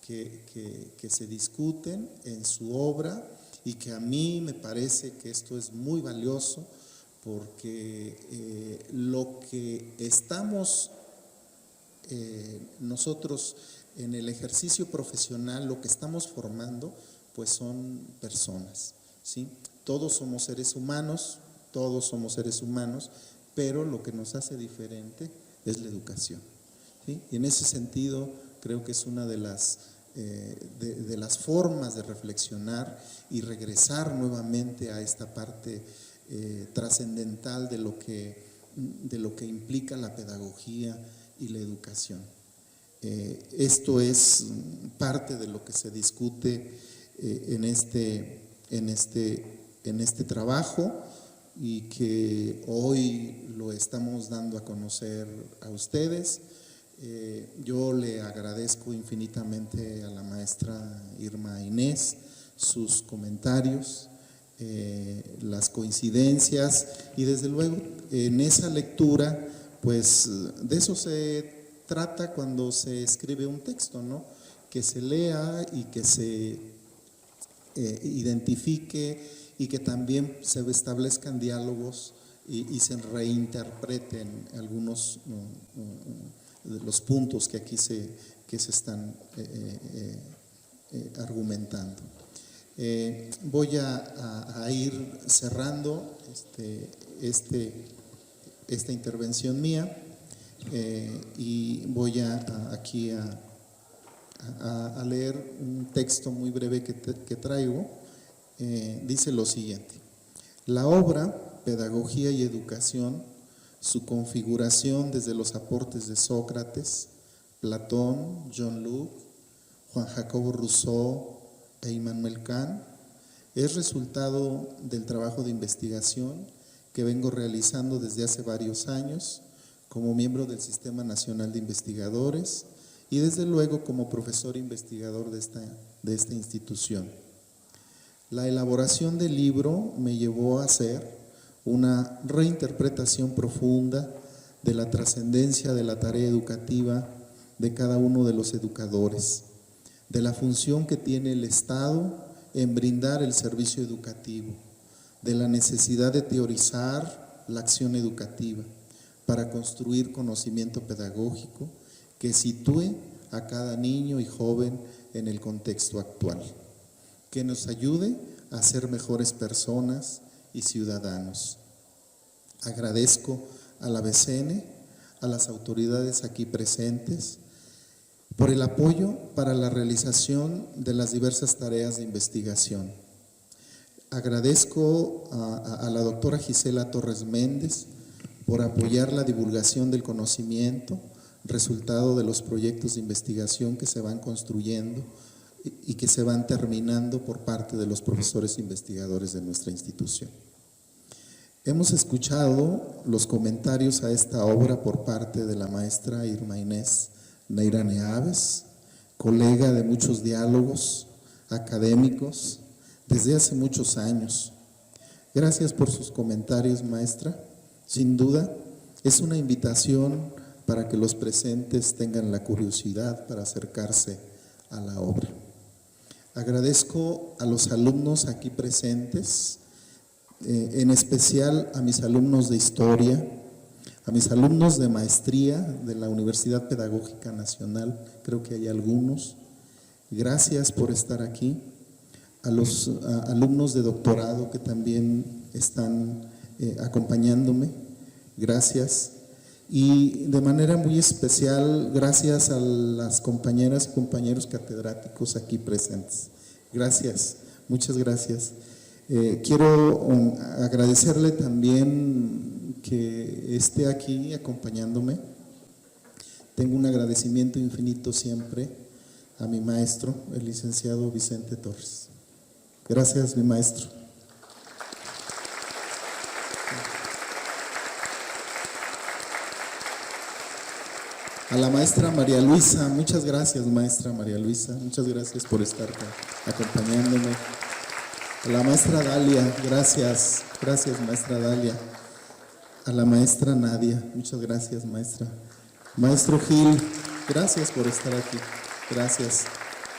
Speaker 3: que se discuten en su obra y que a mí me parece que esto es muy valioso porque lo que estamos nosotros en el ejercicio profesional, lo que estamos formando, pues son personas, ¿sí? Todos somos seres humanos, pero lo que nos hace diferente es la educación, ¿sí? Y en ese sentido creo que es una de las formas de reflexionar y regresar nuevamente a esta parte trascendental de lo que implica la pedagogía y la educación. Esto es parte de lo que se discute en este trabajo y que hoy lo estamos dando a conocer a ustedes. Yo le agradezco infinitamente a la maestra Irma Inés sus comentarios, las coincidencias y desde luego en esa lectura, pues de eso se trata cuando se escribe un texto, ¿no? Que se lea y que se identifique y que también se establezcan diálogos y se reinterpreten algunos de los puntos que aquí se están argumentando. Voy a ir cerrando esta intervención mía y voy aquí a leer un texto muy breve que traigo. Dice lo siguiente: la obra Pedagogía y Educación, su configuración desde los aportes de Sócrates, Platón, John Locke, Juan Jacobo Rousseau e Immanuel Kant, es resultado del trabajo de investigación que vengo realizando desde hace varios años como miembro del Sistema Nacional de Investigadores y desde luego como profesor investigador de esta institución. La elaboración del libro me llevó a hacer una reinterpretación profunda de la trascendencia de la tarea educativa de cada uno de los educadores, de la función que tiene el Estado en brindar el servicio educativo, de la necesidad de teorizar la acción educativa para construir conocimiento pedagógico que sitúe a cada niño y joven en el contexto actual, que nos ayude a ser mejores personas y ciudadanos. Agradezco a la BCN, a las autoridades aquí presentes, por el apoyo para la realización de las diversas tareas de investigación. Agradezco a la doctora Gisela Torres Méndez por apoyar la divulgación del conocimiento, resultado de los proyectos de investigación que se van construyendo y que se van terminando por parte de los profesores investigadores de nuestra institución. Hemos escuchado los comentarios a esta obra por parte de la maestra Irma Inés Neira Neaves, colega de muchos diálogos académicos desde hace muchos años. Gracias por sus comentarios, maestra. Sin duda, es una invitación para que los presentes tengan la curiosidad para acercarse a la obra. Agradezco a los alumnos aquí presentes, en especial a mis alumnos de historia, a mis alumnos de maestría de la Universidad Pedagógica Nacional, creo que hay algunos. Gracias por estar aquí. A los alumnos de doctorado que también están acompañándome, gracias. Y de manera muy especial, gracias a las compañeras y compañeros catedráticos aquí presentes. Gracias, muchas gracias. Quiero agradecerle también que esté aquí acompañándome. Tengo un agradecimiento infinito siempre a mi maestro, el licenciado Vicente Torres. Gracias, mi maestro. A la maestra María Luisa, muchas gracias, maestra María Luisa, muchas gracias por estar acompañándome. A la maestra Dalia, gracias, maestra Dalia. A la maestra Nadia, muchas gracias, maestra. Maestro Gil, gracias por estar aquí, gracias.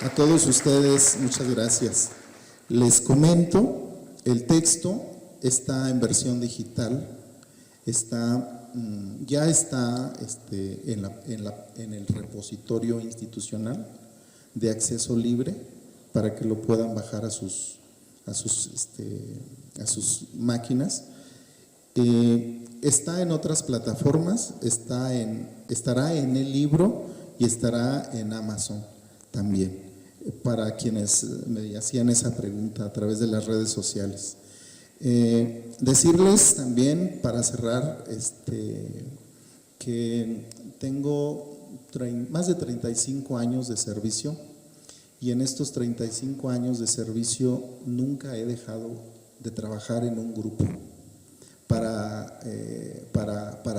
Speaker 3: A todos ustedes, muchas gracias. Les comento, el texto está en versión digital, ya está en el repositorio institucional de acceso libre para que lo puedan bajar a sus máquinas. Está en otras plataformas, estará en el libro y estará en Amazon también, para quienes me hacían esa pregunta a través de las redes sociales. Decirles también, para cerrar, que tengo más de 35 años de servicio, y en estos 35 años de servicio nunca he dejado de trabajar en un grupo para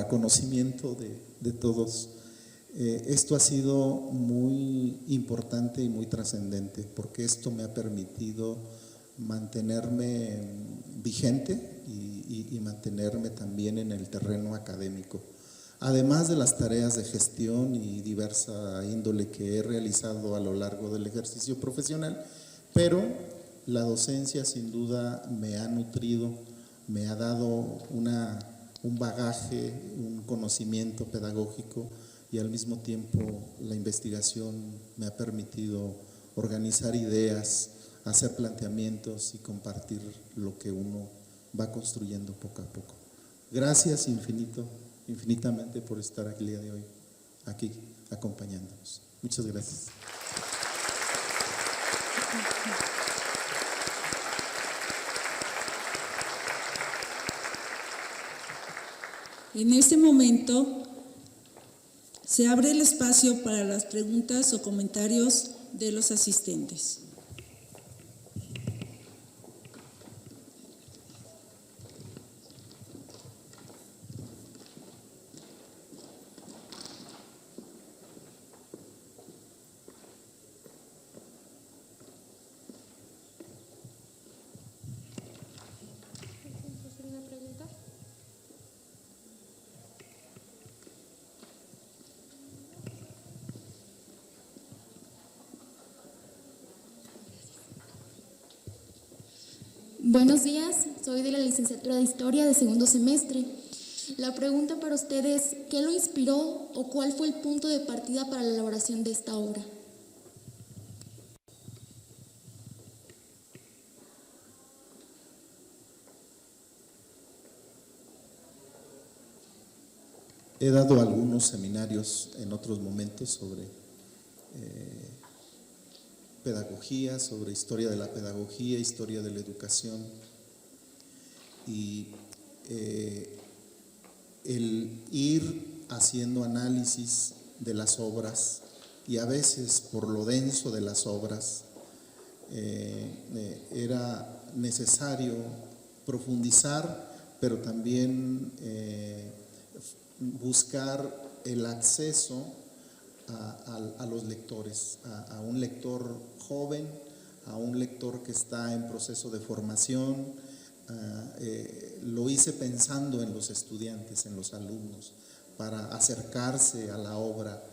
Speaker 3: conocimiento de todos. Esto ha sido muy importante y muy trascendente, porque esto me ha permitido mantenerme vigente y mantenerme también en el terreno académico, además de las tareas de gestión y diversa índole que he realizado a lo largo del ejercicio profesional, pero la docencia sin duda me ha nutrido, me ha dado un bagaje, un conocimiento pedagógico, y al mismo tiempo la investigación me ha permitido organizar ideas, hacer planteamientos y compartir lo que uno va construyendo poco a poco. Gracias infinitamente por estar aquí el día de hoy, aquí acompañándonos. Muchas gracias.
Speaker 1: En este momento se abre el espacio para las preguntas o comentarios de los asistentes.
Speaker 4: Buenos días, soy de la licenciatura de Historia de segundo semestre. La pregunta para ustedes, ¿qué lo inspiró o cuál fue el punto de partida para la elaboración de esta obra?
Speaker 3: He dado algunos seminarios en otros momentos sobre pedagogía, sobre historia de la pedagogía, historia de la educación, y el ir haciendo análisis de las obras, y a veces por lo denso de las obras era necesario profundizar, pero también buscar el acceso a los lectores, a un lector joven, a un lector que está en proceso de formación. Lo hice pensando en los estudiantes, en los alumnos, para acercarse a la obra.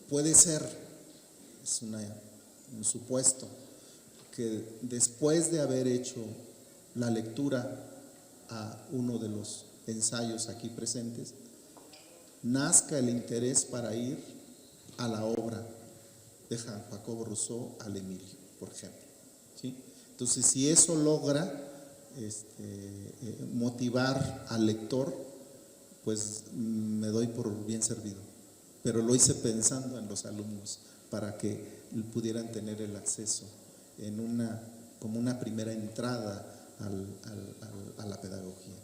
Speaker 3: Puede ser, es un supuesto, que después de haber hecho la lectura a uno de los ensayos aquí presentes, nazca el interés para ir a la obra de Jean Jacobo Rousseau al Emilio, por ejemplo, ¿sí? Entonces, si eso logra motivar al lector, pues me doy por bien servido. Pero lo hice pensando en los alumnos para que pudieran tener el acceso como una primera entrada a la pedagogía.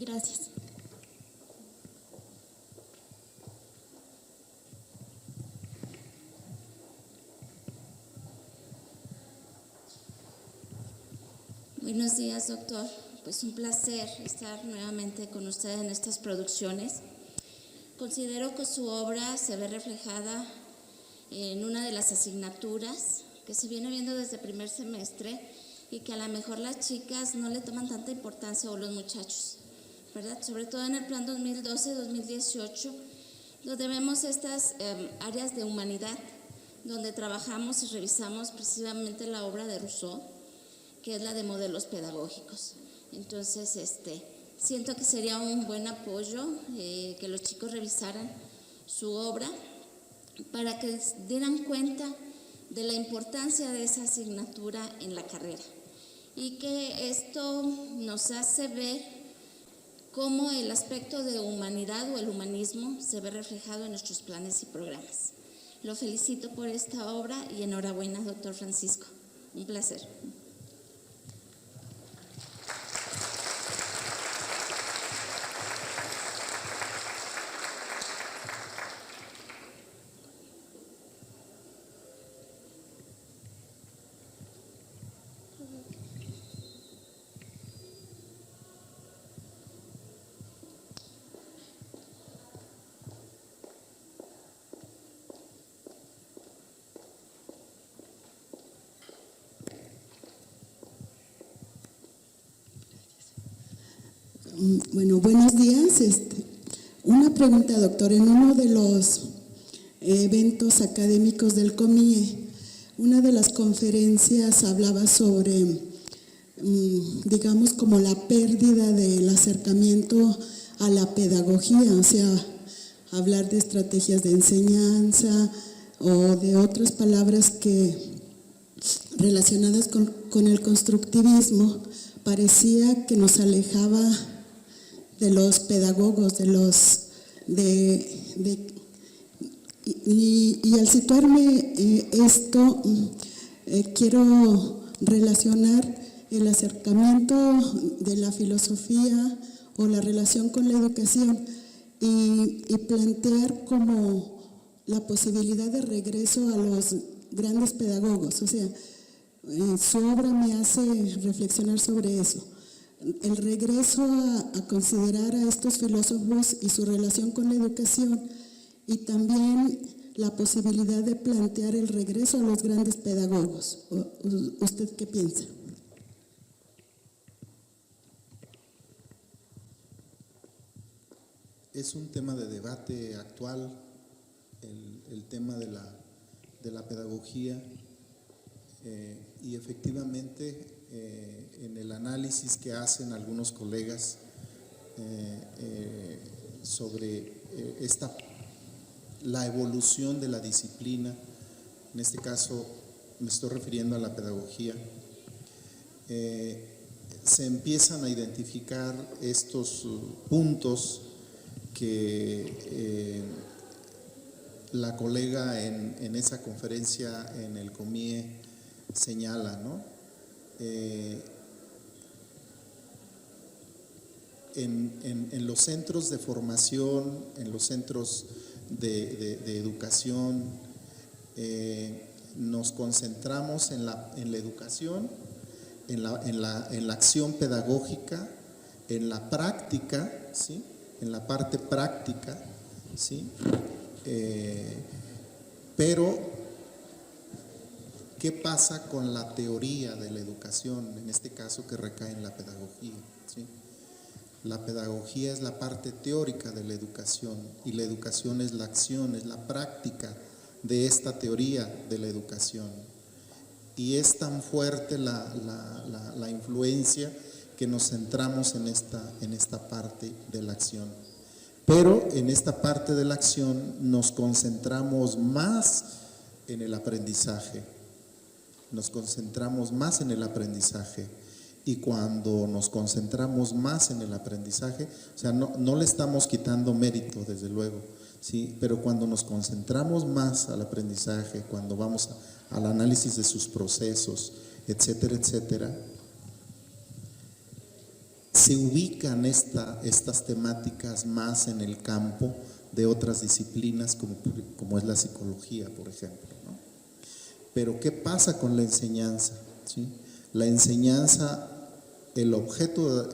Speaker 4: Gracias.
Speaker 5: Buenos días, doctor. Pues un placer estar nuevamente con usted en estas producciones. Considero que su obra se ve reflejada en una de las asignaturas que se viene viendo desde primer semestre y que a lo mejor las chicas no le toman tanta importancia, o los muchachos, ¿verdad? Sobre todo en el plan 2012-2018, donde vemos estas áreas de humanidad, donde trabajamos y revisamos precisamente la obra de Rousseau, que es la de modelos pedagógicos. Entonces, siento que sería un buen apoyo que los chicos revisaran su obra para que dieran cuenta de la importancia de esa asignatura en la carrera, y que esto nos hace ver cómo el aspecto de humanidad o el humanismo se ve reflejado en nuestros planes y programas. Lo felicito por esta obra y enhorabuena, doctor Francisco. Un placer.
Speaker 6: Bueno, buenos días. Una pregunta, doctor. En uno de los eventos académicos del COMIE, una de las conferencias hablaba sobre, digamos, como la pérdida del acercamiento a la pedagogía, o sea, hablar de estrategias de enseñanza o de otras palabras que relacionadas con el constructivismo, parecía que nos alejaba de los pedagogos, y al situarme esto, quiero relacionar el acercamiento de la filosofía o la relación con la educación y plantear como la posibilidad de regreso a los grandes pedagogos. O sea, su obra me hace reflexionar sobre eso. El regreso a considerar a estos filósofos y su relación con la educación, y también la posibilidad de plantear el regreso a los grandes pedagogos. ¿Usted qué piensa?
Speaker 3: Es un tema de debate actual, el tema de la pedagogía, y efectivamente en el análisis que hacen algunos colegas sobre la evolución de la disciplina, en este caso me estoy refiriendo a la pedagogía, se empiezan a identificar estos puntos que la colega en esa conferencia en el COMIE señala, ¿no? En los centros de formación, en los centros de educación, nos concentramos en la educación, en la acción pedagógica, en la práctica, ¿sí? en la parte práctica, ¿sí? Pero, ¿qué pasa con la teoría de la educación? En este caso que recae en la pedagogía, ¿sí? La pedagogía es la parte teórica de la educación y la educación es la acción, es la práctica de esta teoría de la educación. Y es tan fuerte la influencia que nos centramos en esta parte de la acción. Pero en esta parte de la acción nos concentramos más en el aprendizaje. Nos concentramos más en el aprendizaje. Y cuando nos concentramos más en el aprendizaje, o sea, no le estamos quitando mérito, desde luego, ¿sí? Pero cuando nos concentramos más al aprendizaje, cuando vamos al análisis de sus procesos, etcétera, etcétera, se ubican estas temáticas más en el campo de otras disciplinas como es la psicología, por ejemplo, ¿no? Pero ¿qué pasa con la enseñanza? ¿Sí? La enseñanza, el objeto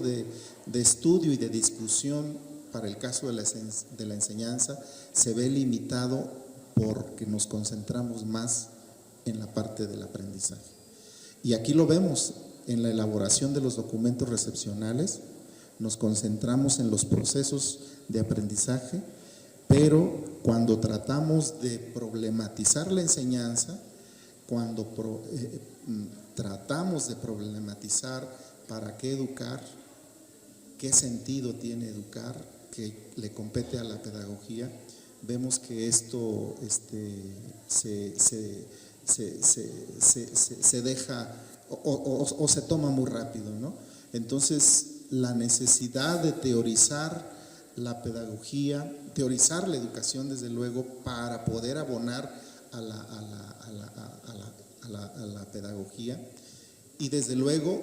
Speaker 3: de estudio y de discusión para el caso de la enseñanza se ve limitado porque nos concentramos más en la parte del aprendizaje. Y aquí lo vemos en la elaboración de los documentos recepcionales, nos concentramos en los procesos de aprendizaje, pero cuando tratamos de problematizar la enseñanza, cuando tratamos de problematizar para qué educar, qué sentido tiene educar, que le compete a la pedagogía, vemos que esto se deja o se toma muy rápido, ¿no? Entonces, la necesidad de teorizar la pedagogía, teorizar la educación, desde luego, para poder abonar a la pedagogía y, desde luego,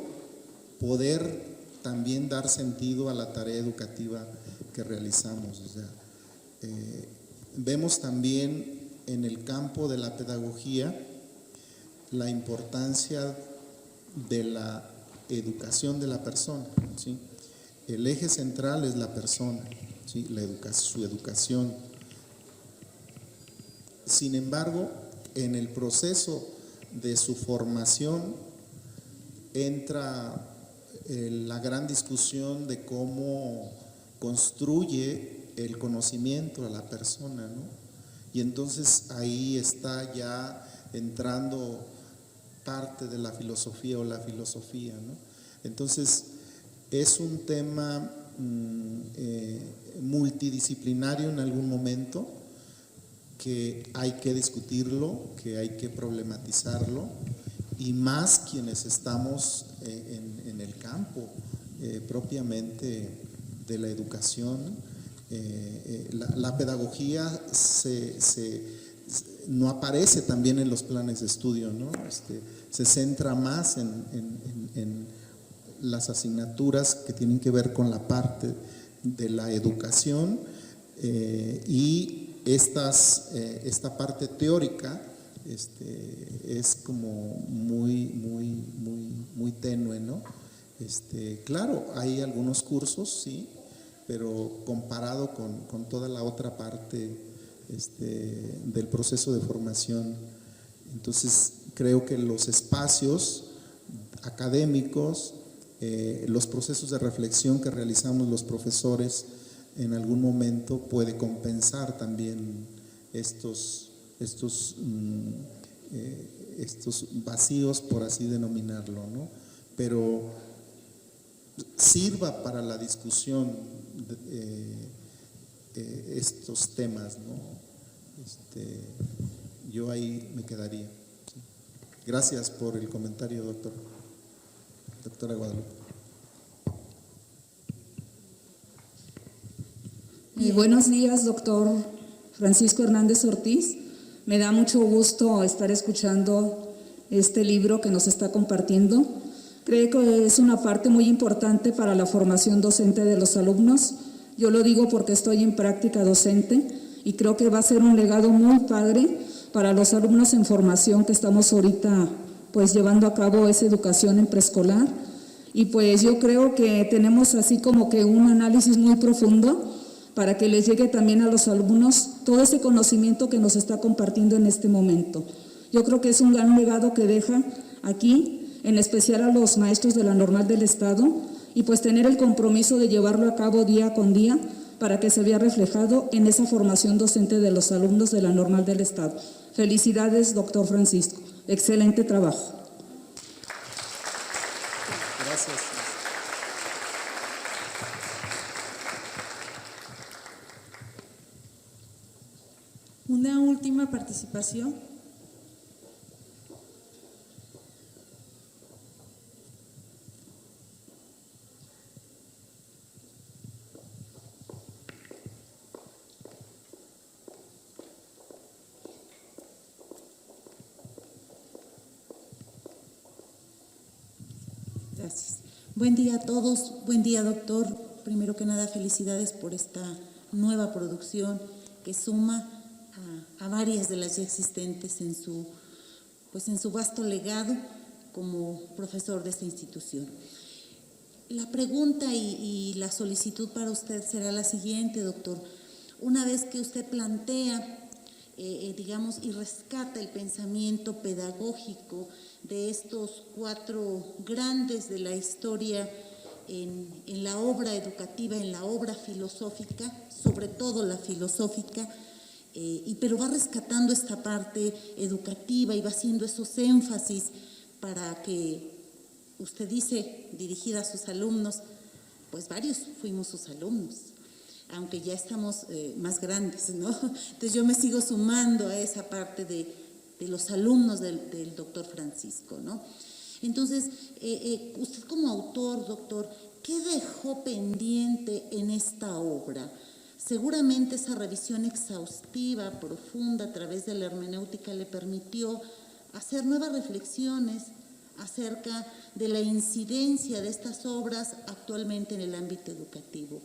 Speaker 3: poder también dar sentido a la tarea educativa que realizamos. O sea, vemos también en el campo de la pedagogía la importancia de la educación de la persona, ¿sí? El eje central es la persona, ¿sí? Su educación. Sin embargo, en el proceso de su formación entra la gran discusión de cómo construye el conocimiento a la persona, ¿no? Y entonces ahí está ya entrando parte de la filosofía o la filosofía, ¿no? Entonces es un tema multidisciplinario en algún momento, que hay que discutirlo, que hay que problematizarlo, y más quienes estamos en el campo propiamente de la educación. La pedagogía no aparece también en los planes de estudio, ¿no? Se centra más en las asignaturas que tienen que ver con la parte de la educación, y esta parte teórica es como muy tenue, ¿no? Claro, hay algunos cursos, sí, pero comparado con toda la otra parte del proceso de formación. Entonces, creo que los espacios académicos, los procesos de reflexión que realizamos los profesores en algún momento puede compensar también estos vacíos, por así denominarlo, ¿no? Pero sirva para la discusión estos temas, ¿no? Yo ahí me quedaría. ¿Sí? Gracias por el comentario, doctora Guadalupe.
Speaker 7: Buenos días, doctor Francisco Hernández Ortiz. Me da mucho gusto estar escuchando este libro que nos está compartiendo. Creo que es una parte muy importante para la formación docente de los alumnos. Yo lo digo porque estoy en práctica docente y creo que va a ser un legado muy padre para los alumnos en formación que estamos ahorita pues llevando a cabo esa educación en preescolar. Y pues yo creo que tenemos así como que un análisis muy profundo para que les llegue también a los alumnos todo ese conocimiento que nos está compartiendo en este momento. Yo creo que es un gran legado que deja aquí, en especial a los maestros de la Normal del Estado, y pues tener el compromiso de llevarlo a cabo día con día para que se vea reflejado en esa formación docente de los alumnos de la Normal del Estado. Felicidades, doctor Francisco. Excelente trabajo.
Speaker 3: Gracias.
Speaker 1: Una última participación. Gracias. Buen día a todos, buen día doctor. Primero que nada, felicidades por esta nueva producción que suma a varias de las ya existentes en su vasto legado como profesor de esta institución. La pregunta y la solicitud para usted será la siguiente, doctor. Una vez que usted plantea y rescata el pensamiento pedagógico de estos 4 grandes de la historia en la obra educativa, en la obra filosófica, sobre todo la filosófica, pero va rescatando esta parte educativa y va haciendo esos énfasis para que, usted dice, dirigida a sus alumnos, pues varios fuimos sus alumnos, aunque ya estamos más grandes, ¿no? Entonces yo me sigo sumando a esa parte de los alumnos del doctor Francisco, ¿no? Entonces, usted como autor, doctor, ¿qué dejó pendiente en esta obra? Seguramente esa revisión exhaustiva, profunda, a través de la hermenéutica le permitió hacer nuevas reflexiones acerca de la incidencia de estas obras actualmente en el ámbito educativo.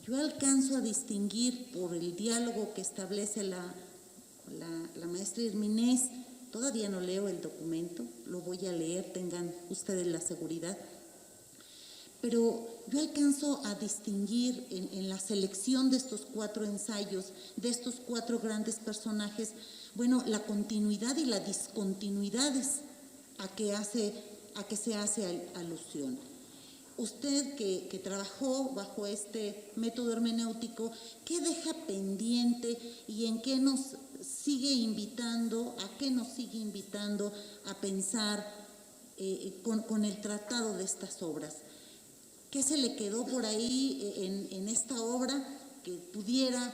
Speaker 1: Yo alcanzo a distinguir por el diálogo que establece la maestra Irminés. Todavía no leo el documento, lo voy a leer, tengan ustedes la seguridad. Pero yo alcanzo a distinguir en la selección de estos 4 ensayos, de estos 4 grandes personajes, la continuidad y las discontinuidades a que se hace alusión. Usted que trabajó bajo este método hermenéutico, ¿qué deja pendiente y en qué nos sigue invitando, a pensar con el tratado de estas obras? ¿Qué se le quedó por ahí en esta obra que pudiera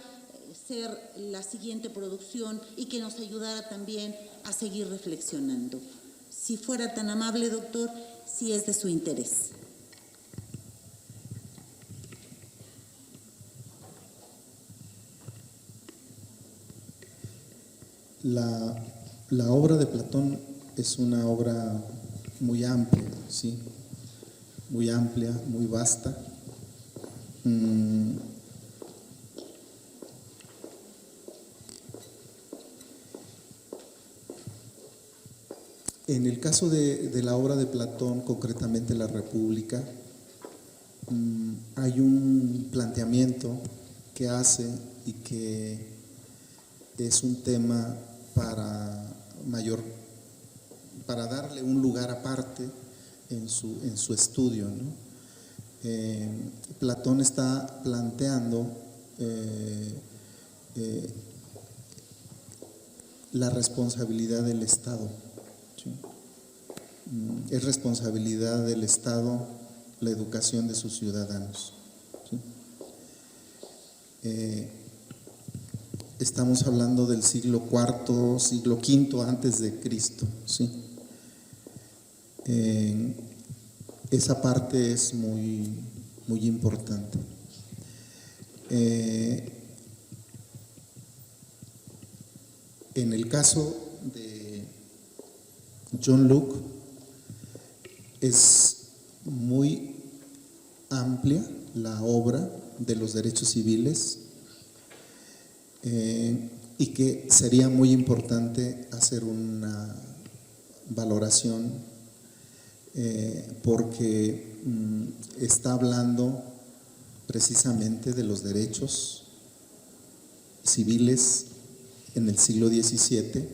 Speaker 1: ser la siguiente producción y que nos ayudara también a seguir reflexionando? Si fuera tan amable, doctor, si es de su interés.
Speaker 3: La obra de Platón es una obra muy amplia, ¿sí? Muy amplia, muy vasta. En el caso de la obra de Platón, concretamente La República, hay un planteamiento que hace y que es un tema para darle un lugar aparte en su estudio, ¿no? Platón está planteando la responsabilidad del Estado, ¿sí? Es responsabilidad del Estado la educación de sus ciudadanos, ¿sí? Estamos hablando del siglo IV, siglo V antes de Cristo, ¿sí? Esa parte es muy, muy importante. En el caso de John Locke es muy amplia la obra de los derechos civiles, y que sería muy importante hacer una valoración porque está hablando precisamente de los derechos civiles en el siglo XVII,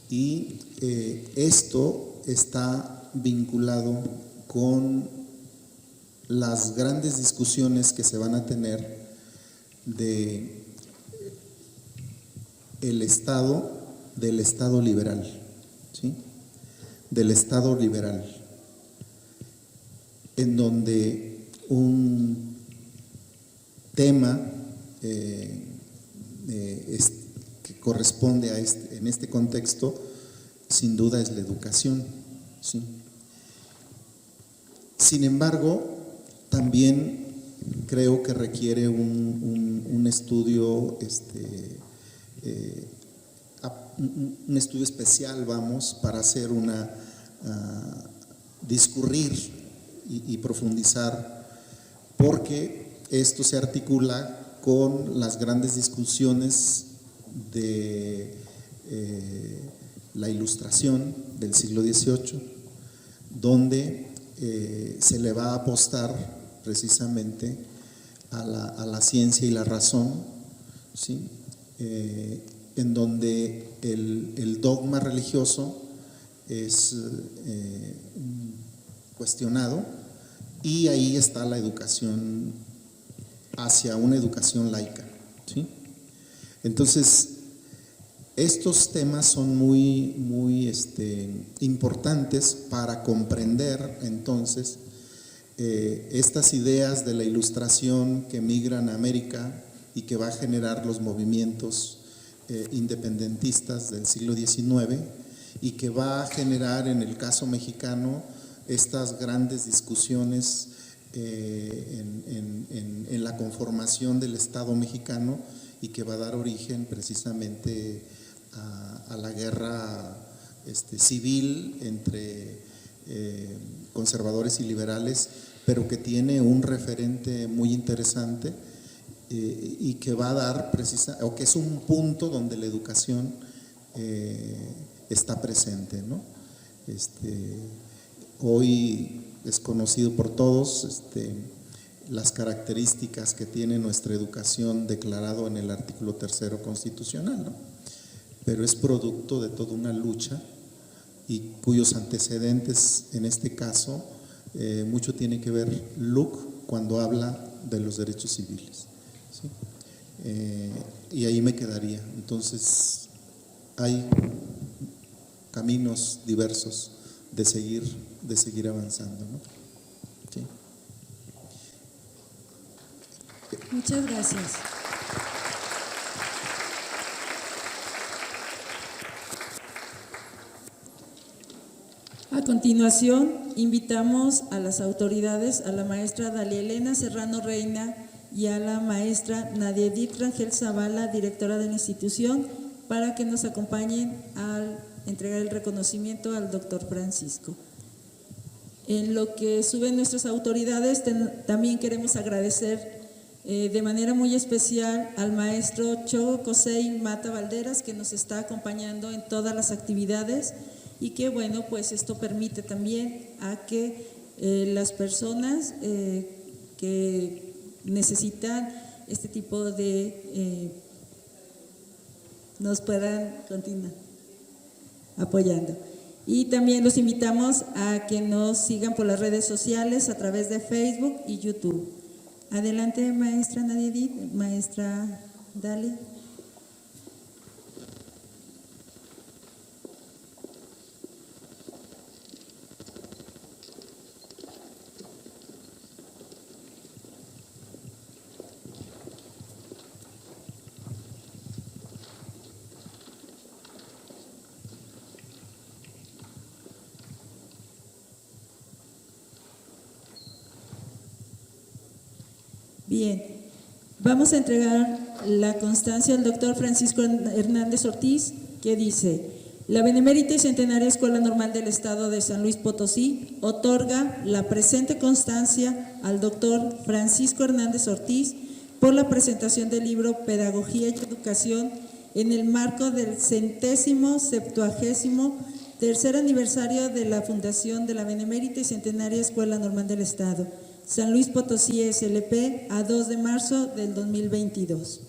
Speaker 3: y esto está vinculado con las grandes discusiones que se van a tener de del Estado liberal, ¿sí? Del Estado liberal, en donde un tema que corresponde a en este contexto, sin duda, es la educación, ¿sí? Sin embargo, también creo que requiere un estudio, un estudio especial, vamos, para hacer discurrir y profundizar, porque esto se articula con las grandes discusiones de la Ilustración del siglo XVIII, donde se le va a apostar precisamente a la ciencia y la razón, ¿sí? En donde el dogma religioso es cuestionado, y ahí está la educación hacia una educación laica, ¿sí? Entonces, estos temas son muy importantes para comprender entonces estas ideas de la Ilustración que migran a América y que va a generar los movimientos independentistas del siglo XIX, y que va a generar en el caso mexicano estas grandes discusiones en la conformación del Estado mexicano, y que va a dar origen precisamente a la guerra civil entre conservadores y liberales, pero que tiene un referente muy interesante y que va a dar o que es un punto donde la educación está presente, ¿no? Hoy es conocido por todos las características que tiene nuestra educación declarado en el artículo 3 constitucional, ¿no? Pero es producto de toda una lucha, y cuyos antecedentes, en este caso, mucho tiene que ver Luc cuando habla de los derechos civiles, ¿sí? Y ahí me quedaría. Entonces, hay caminos diversos de seguir avanzando, ¿no? ¿Sí?
Speaker 1: Muchas gracias. A continuación, invitamos a las autoridades, a la maestra Dalia Elena Serrano Reina y a la maestra Nadia Edith Rangel Zavala, directora de la institución, para que nos acompañen al entregar el reconocimiento al doctor Francisco. En lo que suben nuestras autoridades, también queremos agradecer de manera muy especial al maestro Cho Cosey Mata Valderas, que nos está acompañando en todas las actividades, y que bueno, pues esto permite también a que las personas que necesitan este tipo de nos puedan continuar apoyando. Y también los invitamos a que nos sigan por las redes sociales a través de Facebook y YouTube. Adelante, maestra Nadia Edith, maestra Dalia. Bien, vamos a entregar la constancia al doctor Francisco Hernández Ortiz, que dice: la Benemérita y Centenaria Escuela Normal del Estado de San Luis Potosí otorga la presente constancia al doctor Francisco Hernández Ortiz por la presentación del libro Pedagogía y Educación en el marco del 170º Tercer aniversario de la fundación de la Benemérita y Centenaria Escuela Normal del Estado, San Luis Potosí SLP, a 2 de marzo del 2022.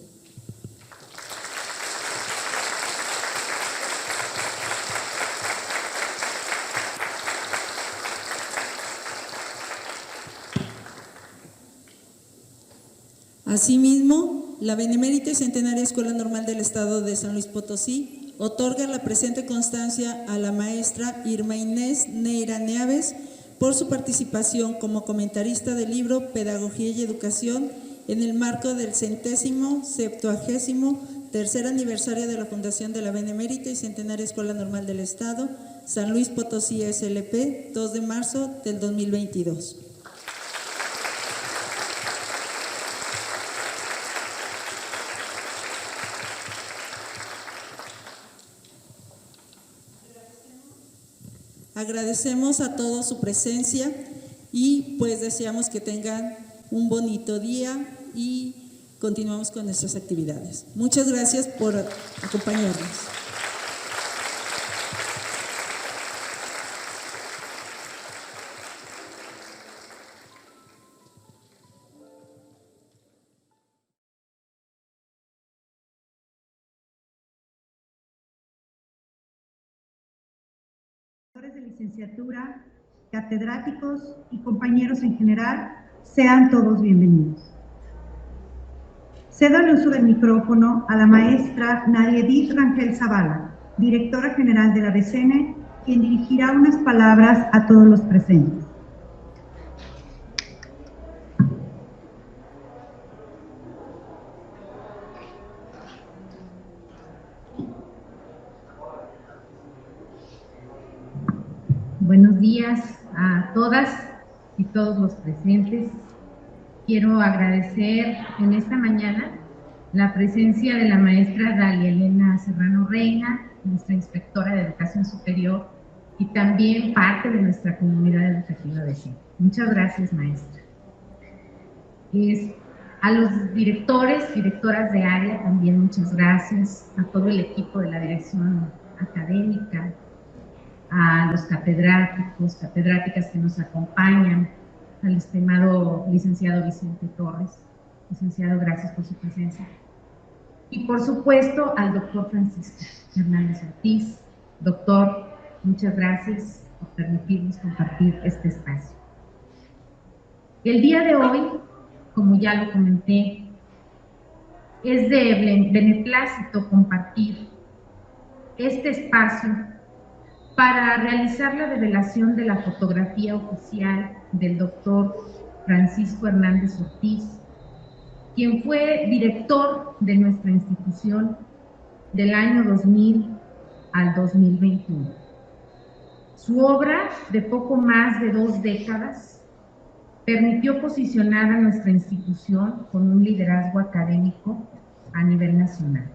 Speaker 1: Asimismo, la Benemérita y Centenaria Escuela Normal del Estado de San Luis Potosí otorga la presente constancia a la maestra Irma Inés Neira Neaves por su participación como comentarista del libro Pedagogía y Educación en el marco del 173º aniversario de la fundación de la Benemérita y Centenaria Escuela Normal del Estado, San Luis Potosí SLP, 2 de marzo del 2022. Agradecemos a todos su presencia y pues deseamos que tengan un bonito día y continuamos con nuestras actividades. Muchas gracias por acompañarnos.
Speaker 8: De licenciatura, catedráticos y compañeros en general, sean todos bienvenidos. Cedo el uso del micrófono a la maestra Nadia Edith Rangel Zavala, directora general de la BCN, quien dirigirá unas palabras a todos los presentes.
Speaker 9: Buenos días a todas y todos los presentes. Quiero agradecer en esta mañana la presencia de la maestra Dalia Elena Serrano Reina, nuestra inspectora de Educación Superior y también parte de nuestra comunidad educativa vecina. Muchas gracias, maestra. A los directores, directoras de área, también muchas gracias. A todo el equipo de la dirección académica, a los catedráticos, catedráticas que nos acompañan, al estimado licenciado Vicente Torres. Licenciado, gracias por su presencia. Y por supuesto al doctor Francisco Hernández Ortiz. Doctor, muchas gracias por permitirnos compartir este espacio. El día de hoy, como ya lo comenté, es de beneplácito compartir este espacio para realizar la revelación de la fotografía oficial del doctor Francisco Hernández Ortiz, quien fue director de nuestra institución del año 2000 al 2021. Su obra, de poco más de 2 décadas, permitió posicionar a nuestra institución con un liderazgo académico a nivel nacional.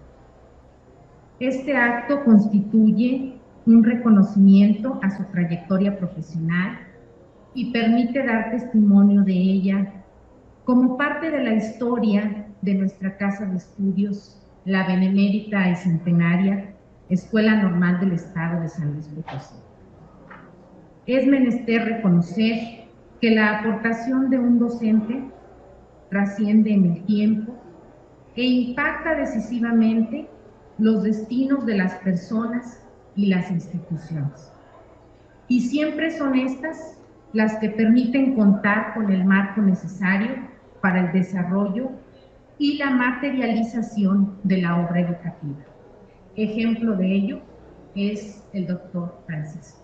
Speaker 9: Este acto constituye un reconocimiento a su trayectoria profesional y permite dar testimonio de ella como parte de la historia de nuestra casa de estudios, la Benemérita y Centenaria Escuela Normal del Estado de San Luis Potosí. Es menester reconocer que la aportación de un docente trasciende en el tiempo e impacta decisivamente los destinos de las personas y las instituciones. Y siempre son estas las que permiten contar con el marco necesario para el desarrollo y la materialización de la obra educativa. Ejemplo de ello es el doctor Francisco.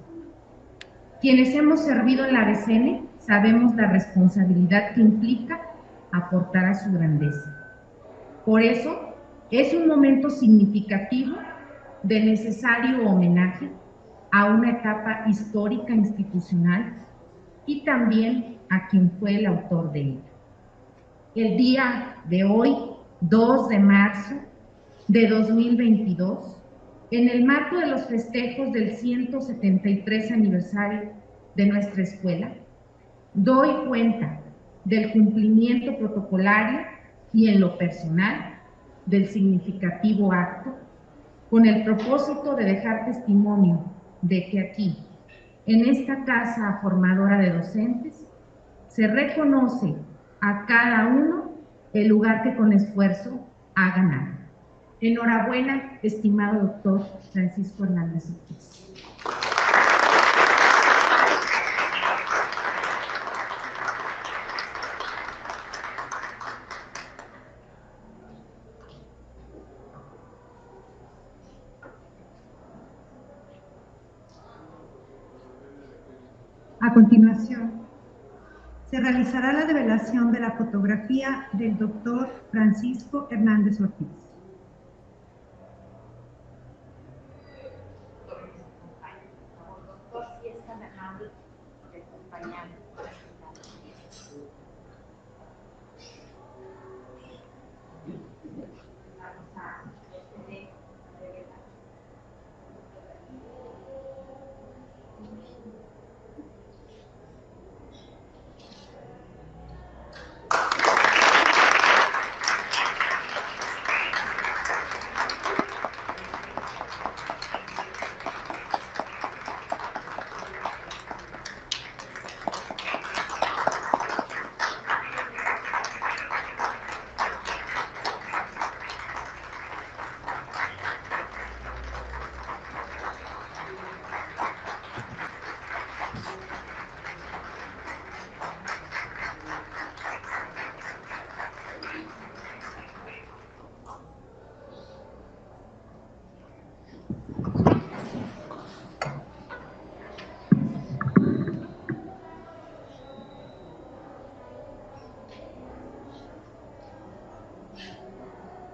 Speaker 9: Quienes hemos servido en la BCN sabemos la responsabilidad que implica aportar a su grandeza. Por eso, es un momento significativo de necesario homenaje a una etapa histórica institucional y también a quien fue el autor de ella. El día de hoy, 2 de marzo de 2022, en el marco de los festejos del 173 aniversario de nuestra escuela, doy cuenta del cumplimiento protocolario y en lo personal del significativo acto con el propósito de dejar testimonio de que aquí, en esta casa formadora de docentes, se reconoce a cada uno el lugar que con esfuerzo ha ganado. Enhorabuena, estimado doctor Francisco Hernández Ortiz.
Speaker 8: A continuación, se realizará la develación de la fotografía del doctor Francisco Hernández Ortiz.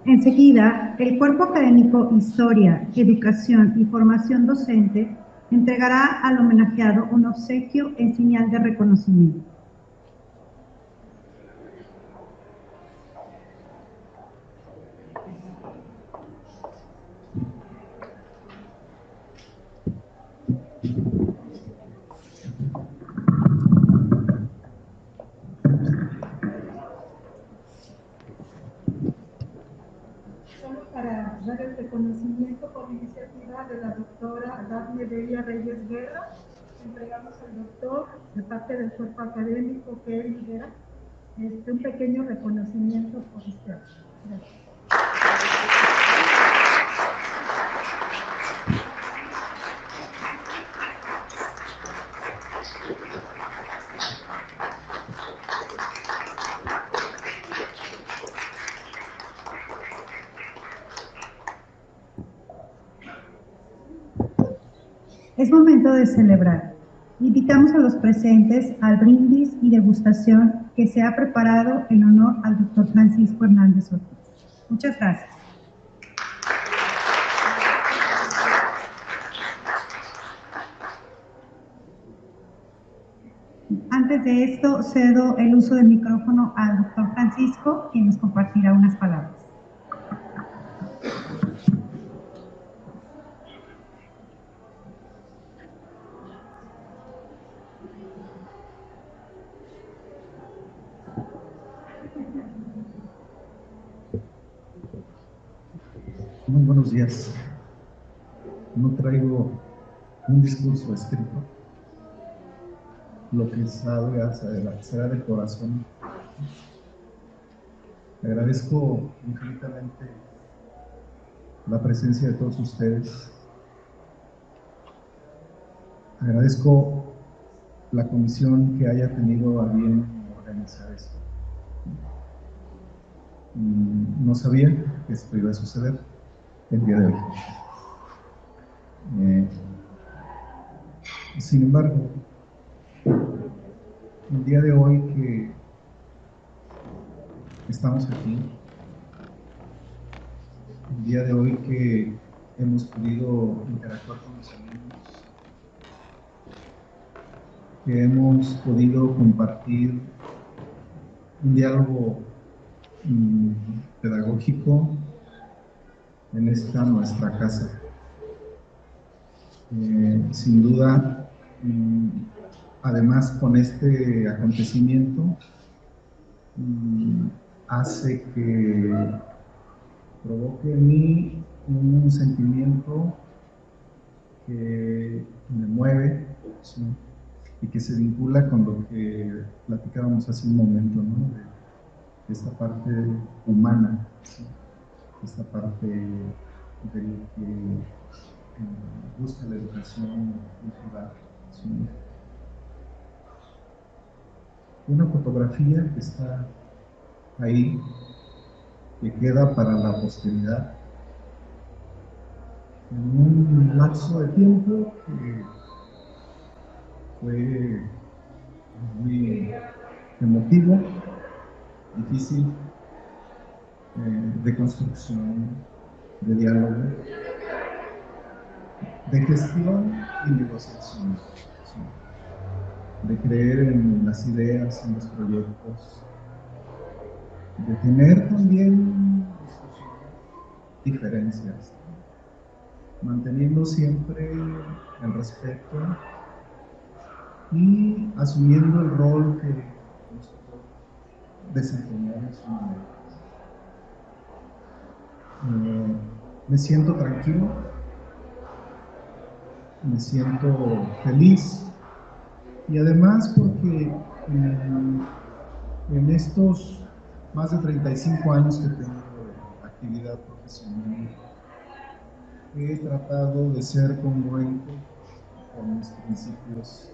Speaker 8: Enseguida, el Cuerpo Académico Historia, Educación y Formación Docente entregará al homenajeado un obsequio en señal de reconocimiento.
Speaker 10: Para dar el reconocimiento por iniciativa de la doctora Dafne Delia Reyes Guerra, entregamos al doctor, de parte del cuerpo académico que él lidera, un pequeño reconocimiento por usted. Gracias.
Speaker 8: Es momento de celebrar. Invitamos a los presentes al brindis y degustación que se ha preparado en honor al doctor Francisco Hernández Ortiz. Muchas gracias. Antes de esto, cedo el uso del micrófono al doctor Francisco, quien nos compartirá unas palabras.
Speaker 11: Muy buenos días. No traigo un discurso escrito. Lo que salga será del corazón. Agradezco infinitamente la presencia de todos ustedes. Agradezco la comisión que haya tenido a bien organizar esto. No sabía que esto iba a suceder el día de hoy. Sin embargo, el día de hoy que estamos aquí, el día de hoy que hemos podido interactuar con los alumnos, que hemos podido compartir un diálogo pedagógico en esta nuestra casa. Sin duda, además con este acontecimiento, hace que provoque en mí un sentimiento que me mueve, ¿sí? Y que se vincula con lo que platicábamos hace un momento, ¿no? De esta parte humana, ¿sí? Esta parte de lo que busca la educación cultural, ¿sí? Una fotografía que está ahí, que queda para la posteridad, en un lapso de tiempo que fue muy emotivo, difícil, de construcción, de diálogo, de gestión y negociación, ¿sí? De creer en las ideas, en los proyectos, de tener también diferencias, manteniendo siempre el respeto y asumiendo el rol que nosotros desempeñamos en la me siento tranquilo, me siento feliz y además porque en estos más de 35 años que tengo de actividad profesional he tratado de ser congruente con mis principios,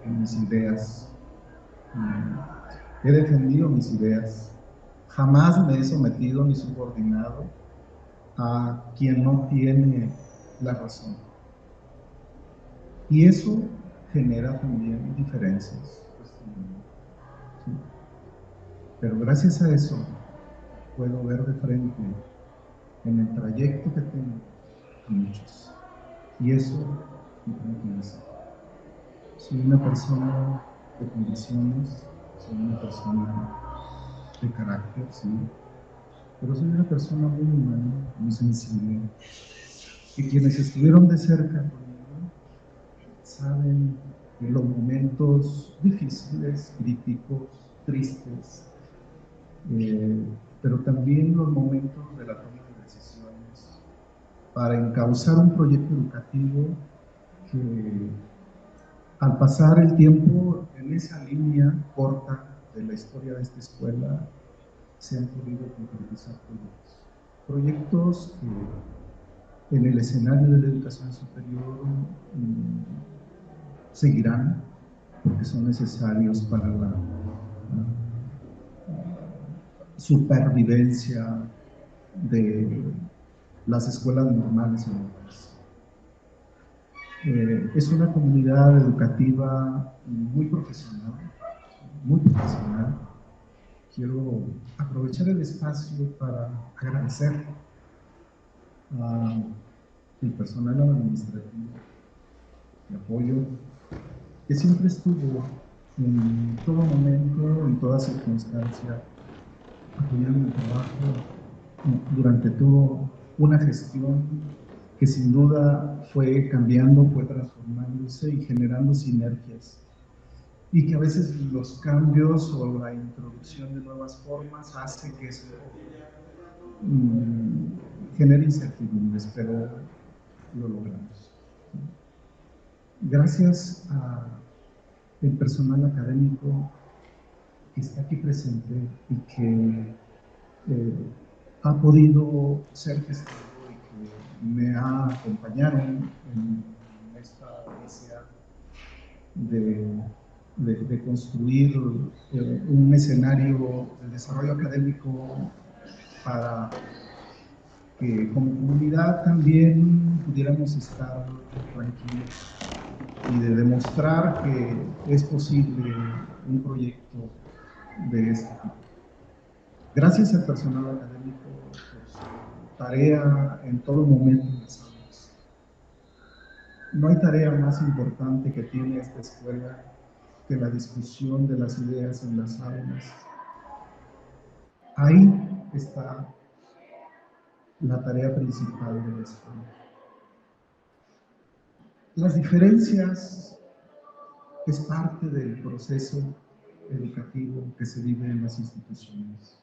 Speaker 11: con mis ideas. He defendido mis ideas. Jamás me he sometido ni subordinado a quien no tiene la razón. Y eso genera también diferencias. ¿Sí? Pero gracias a eso puedo ver de frente en el trayecto que tengo a muchos. Y eso me tranquiliza. Soy una persona de condiciones, soy una persona de carácter, sí, pero soy una persona muy humana, muy sensible, y quienes estuvieron de cerca conmigo saben que los momentos difíciles, críticos, tristes, pero también los momentos de la toma de decisiones para encauzar un proyecto educativo que al pasar el tiempo en esa línea corta de la historia de esta escuela se han podido concretizar proyectos que en el escenario de la educación superior seguirán porque son necesarios para la supervivencia de las escuelas normales en el país. Es una comunidad educativa muy profesional, muy profesional. Quiero aprovechar el espacio para agradecer al personal administrativo de apoyo que siempre estuvo en todo momento, en toda circunstancia, apoyando el trabajo durante toda una gestión que sin duda fue cambiando, fue transformándose y generando sinergias. Y que a veces los cambios o la introducción de nuevas formas hace que eso genere incertidumbres, pero lo logramos. Gracias al personal académico que está aquí presente y que ha podido ser testigo y que me acompañaron en esta odisea de construir un escenario de desarrollo académico para que como comunidad también pudiéramos estar tranquilos y de demostrar que es posible un proyecto de este tipo. Gracias al personal académico por su tarea en todo momento en las aulas. No hay tarea más importante que tiene esta escuela que la discusión de las ideas en las aulas. Ahí está la tarea principal de la escuela. Las diferencias es parte del proceso educativo que se vive en las instituciones,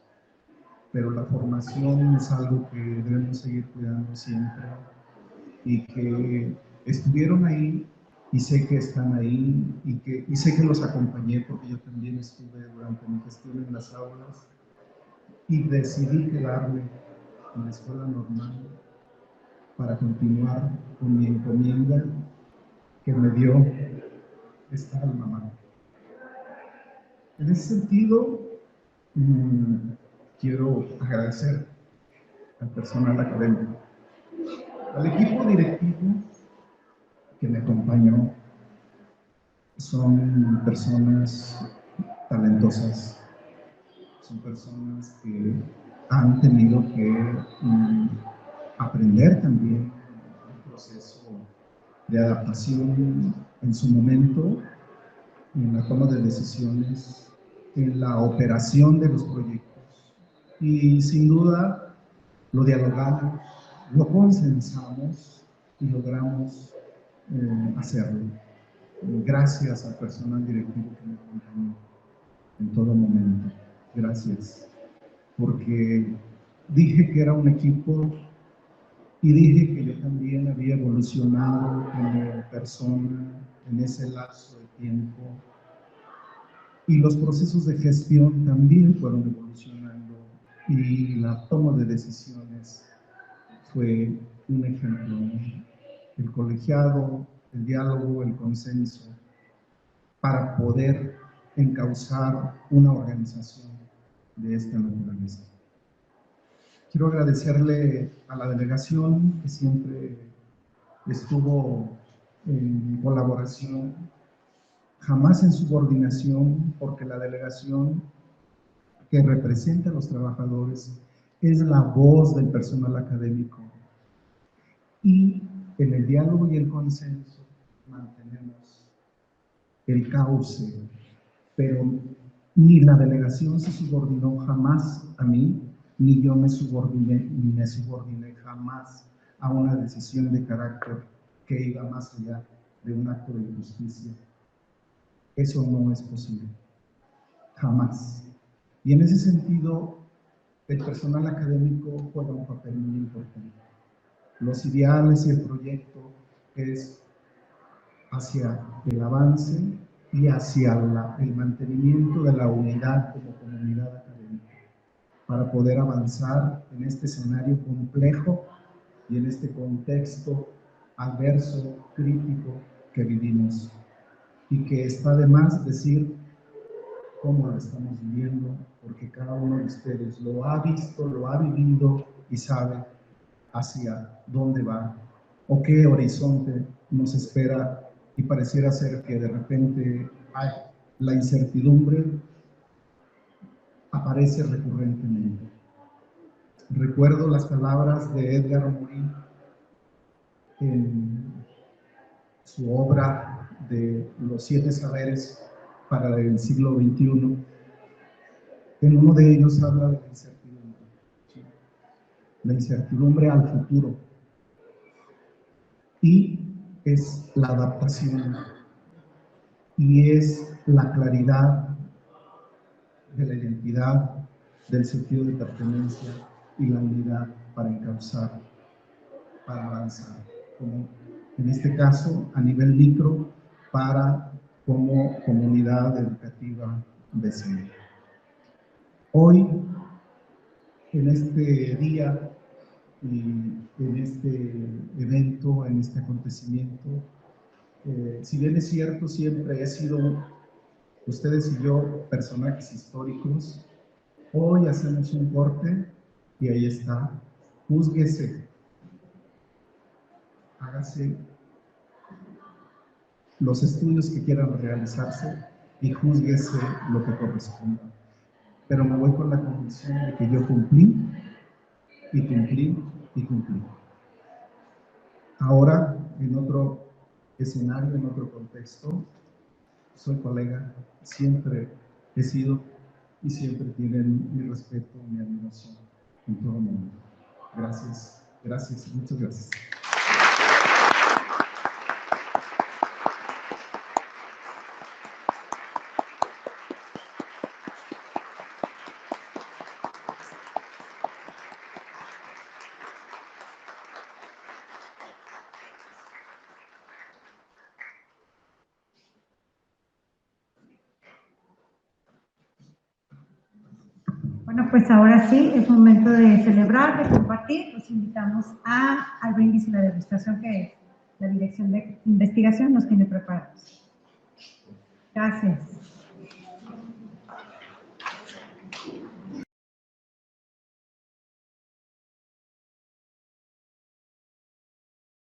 Speaker 11: pero la formación es algo que debemos seguir cuidando siempre y que estuvieron ahí y sé que están ahí y sé que los acompañé porque yo también estuve durante mi gestión en las aulas y decidí quedarme en la escuela normal para continuar con mi encomienda que me dio esta alma mater. En ese sentido, quiero agradecer al personal académico, al equipo directivo que me acompañó. Son personas talentosas, son personas que han tenido que aprender también un proceso de adaptación en su momento, en la toma de decisiones, en la operación de los proyectos. Y sin duda lo dialogamos, lo consensamos y logramos hacerlo. Gracias al personal directivo que me acompañó en todo momento. Gracias. Porque dije que era un equipo y dije que yo también había evolucionado como persona en ese lapso de tiempo. Y los procesos de gestión también fueron evolucionando y la toma de decisiones fue un ejemplo. El colegiado, el diálogo, el consenso, para poder encauzar una organización de esta naturaleza. Quiero agradecerle a la delegación que siempre estuvo en colaboración, jamás en subordinación, porque la delegación que representa a los trabajadores es la voz del personal académico. Y en el diálogo y el consenso mantenemos el cauce, pero ni la delegación se subordinó jamás a mí, ni yo me subordiné jamás a una decisión de carácter que iba más allá de un acto de justicia. Eso no es posible, jamás. Y en ese sentido, el personal académico juega un papel muy importante. Los ideales y el proyecto es hacia el avance y hacia el mantenimiento de la unidad como comunidad académica, para poder avanzar en este escenario complejo y en este contexto adverso, crítico que vivimos, y que está de más decir cómo lo estamos viviendo, porque cada uno de ustedes lo ha visto, lo ha vivido y sabe hacia dónde va o qué horizonte nos espera, y pareciera ser que de repente la incertidumbre aparece recurrentemente. Recuerdo las palabras de Edgar Morin en su obra de Los 7 saberes para el siglo XXI. En uno de ellos habla de la incertidumbre, ¿sí? La incertidumbre al futuro, y es la adaptación y es la claridad de la identidad, del sentido de pertenencia y la unidad para encauzar, para avanzar, como en este caso a nivel micro, para como comunidad educativa vecina. Hoy, en este día y en este evento, en este acontecimiento, si bien es cierto, siempre he sido, ustedes y yo, personajes históricos, hoy hacemos un corte y ahí está. Júzguese, hágase los estudios que quieran realizarse y júzguese lo que corresponda. Pero me voy con la convicción de que yo cumplí y cumplí y cumplí. Ahora, en otro escenario, en otro contexto, soy colega, siempre he sido y siempre tienen mi respeto, mi admiración en todo momento. Gracias, gracias, muchas gracias.
Speaker 8: Bueno, pues ahora sí, es momento de celebrar, de compartir. Los invitamos al brindis y la degustación que la Dirección de Investigación nos tiene preparados. Gracias.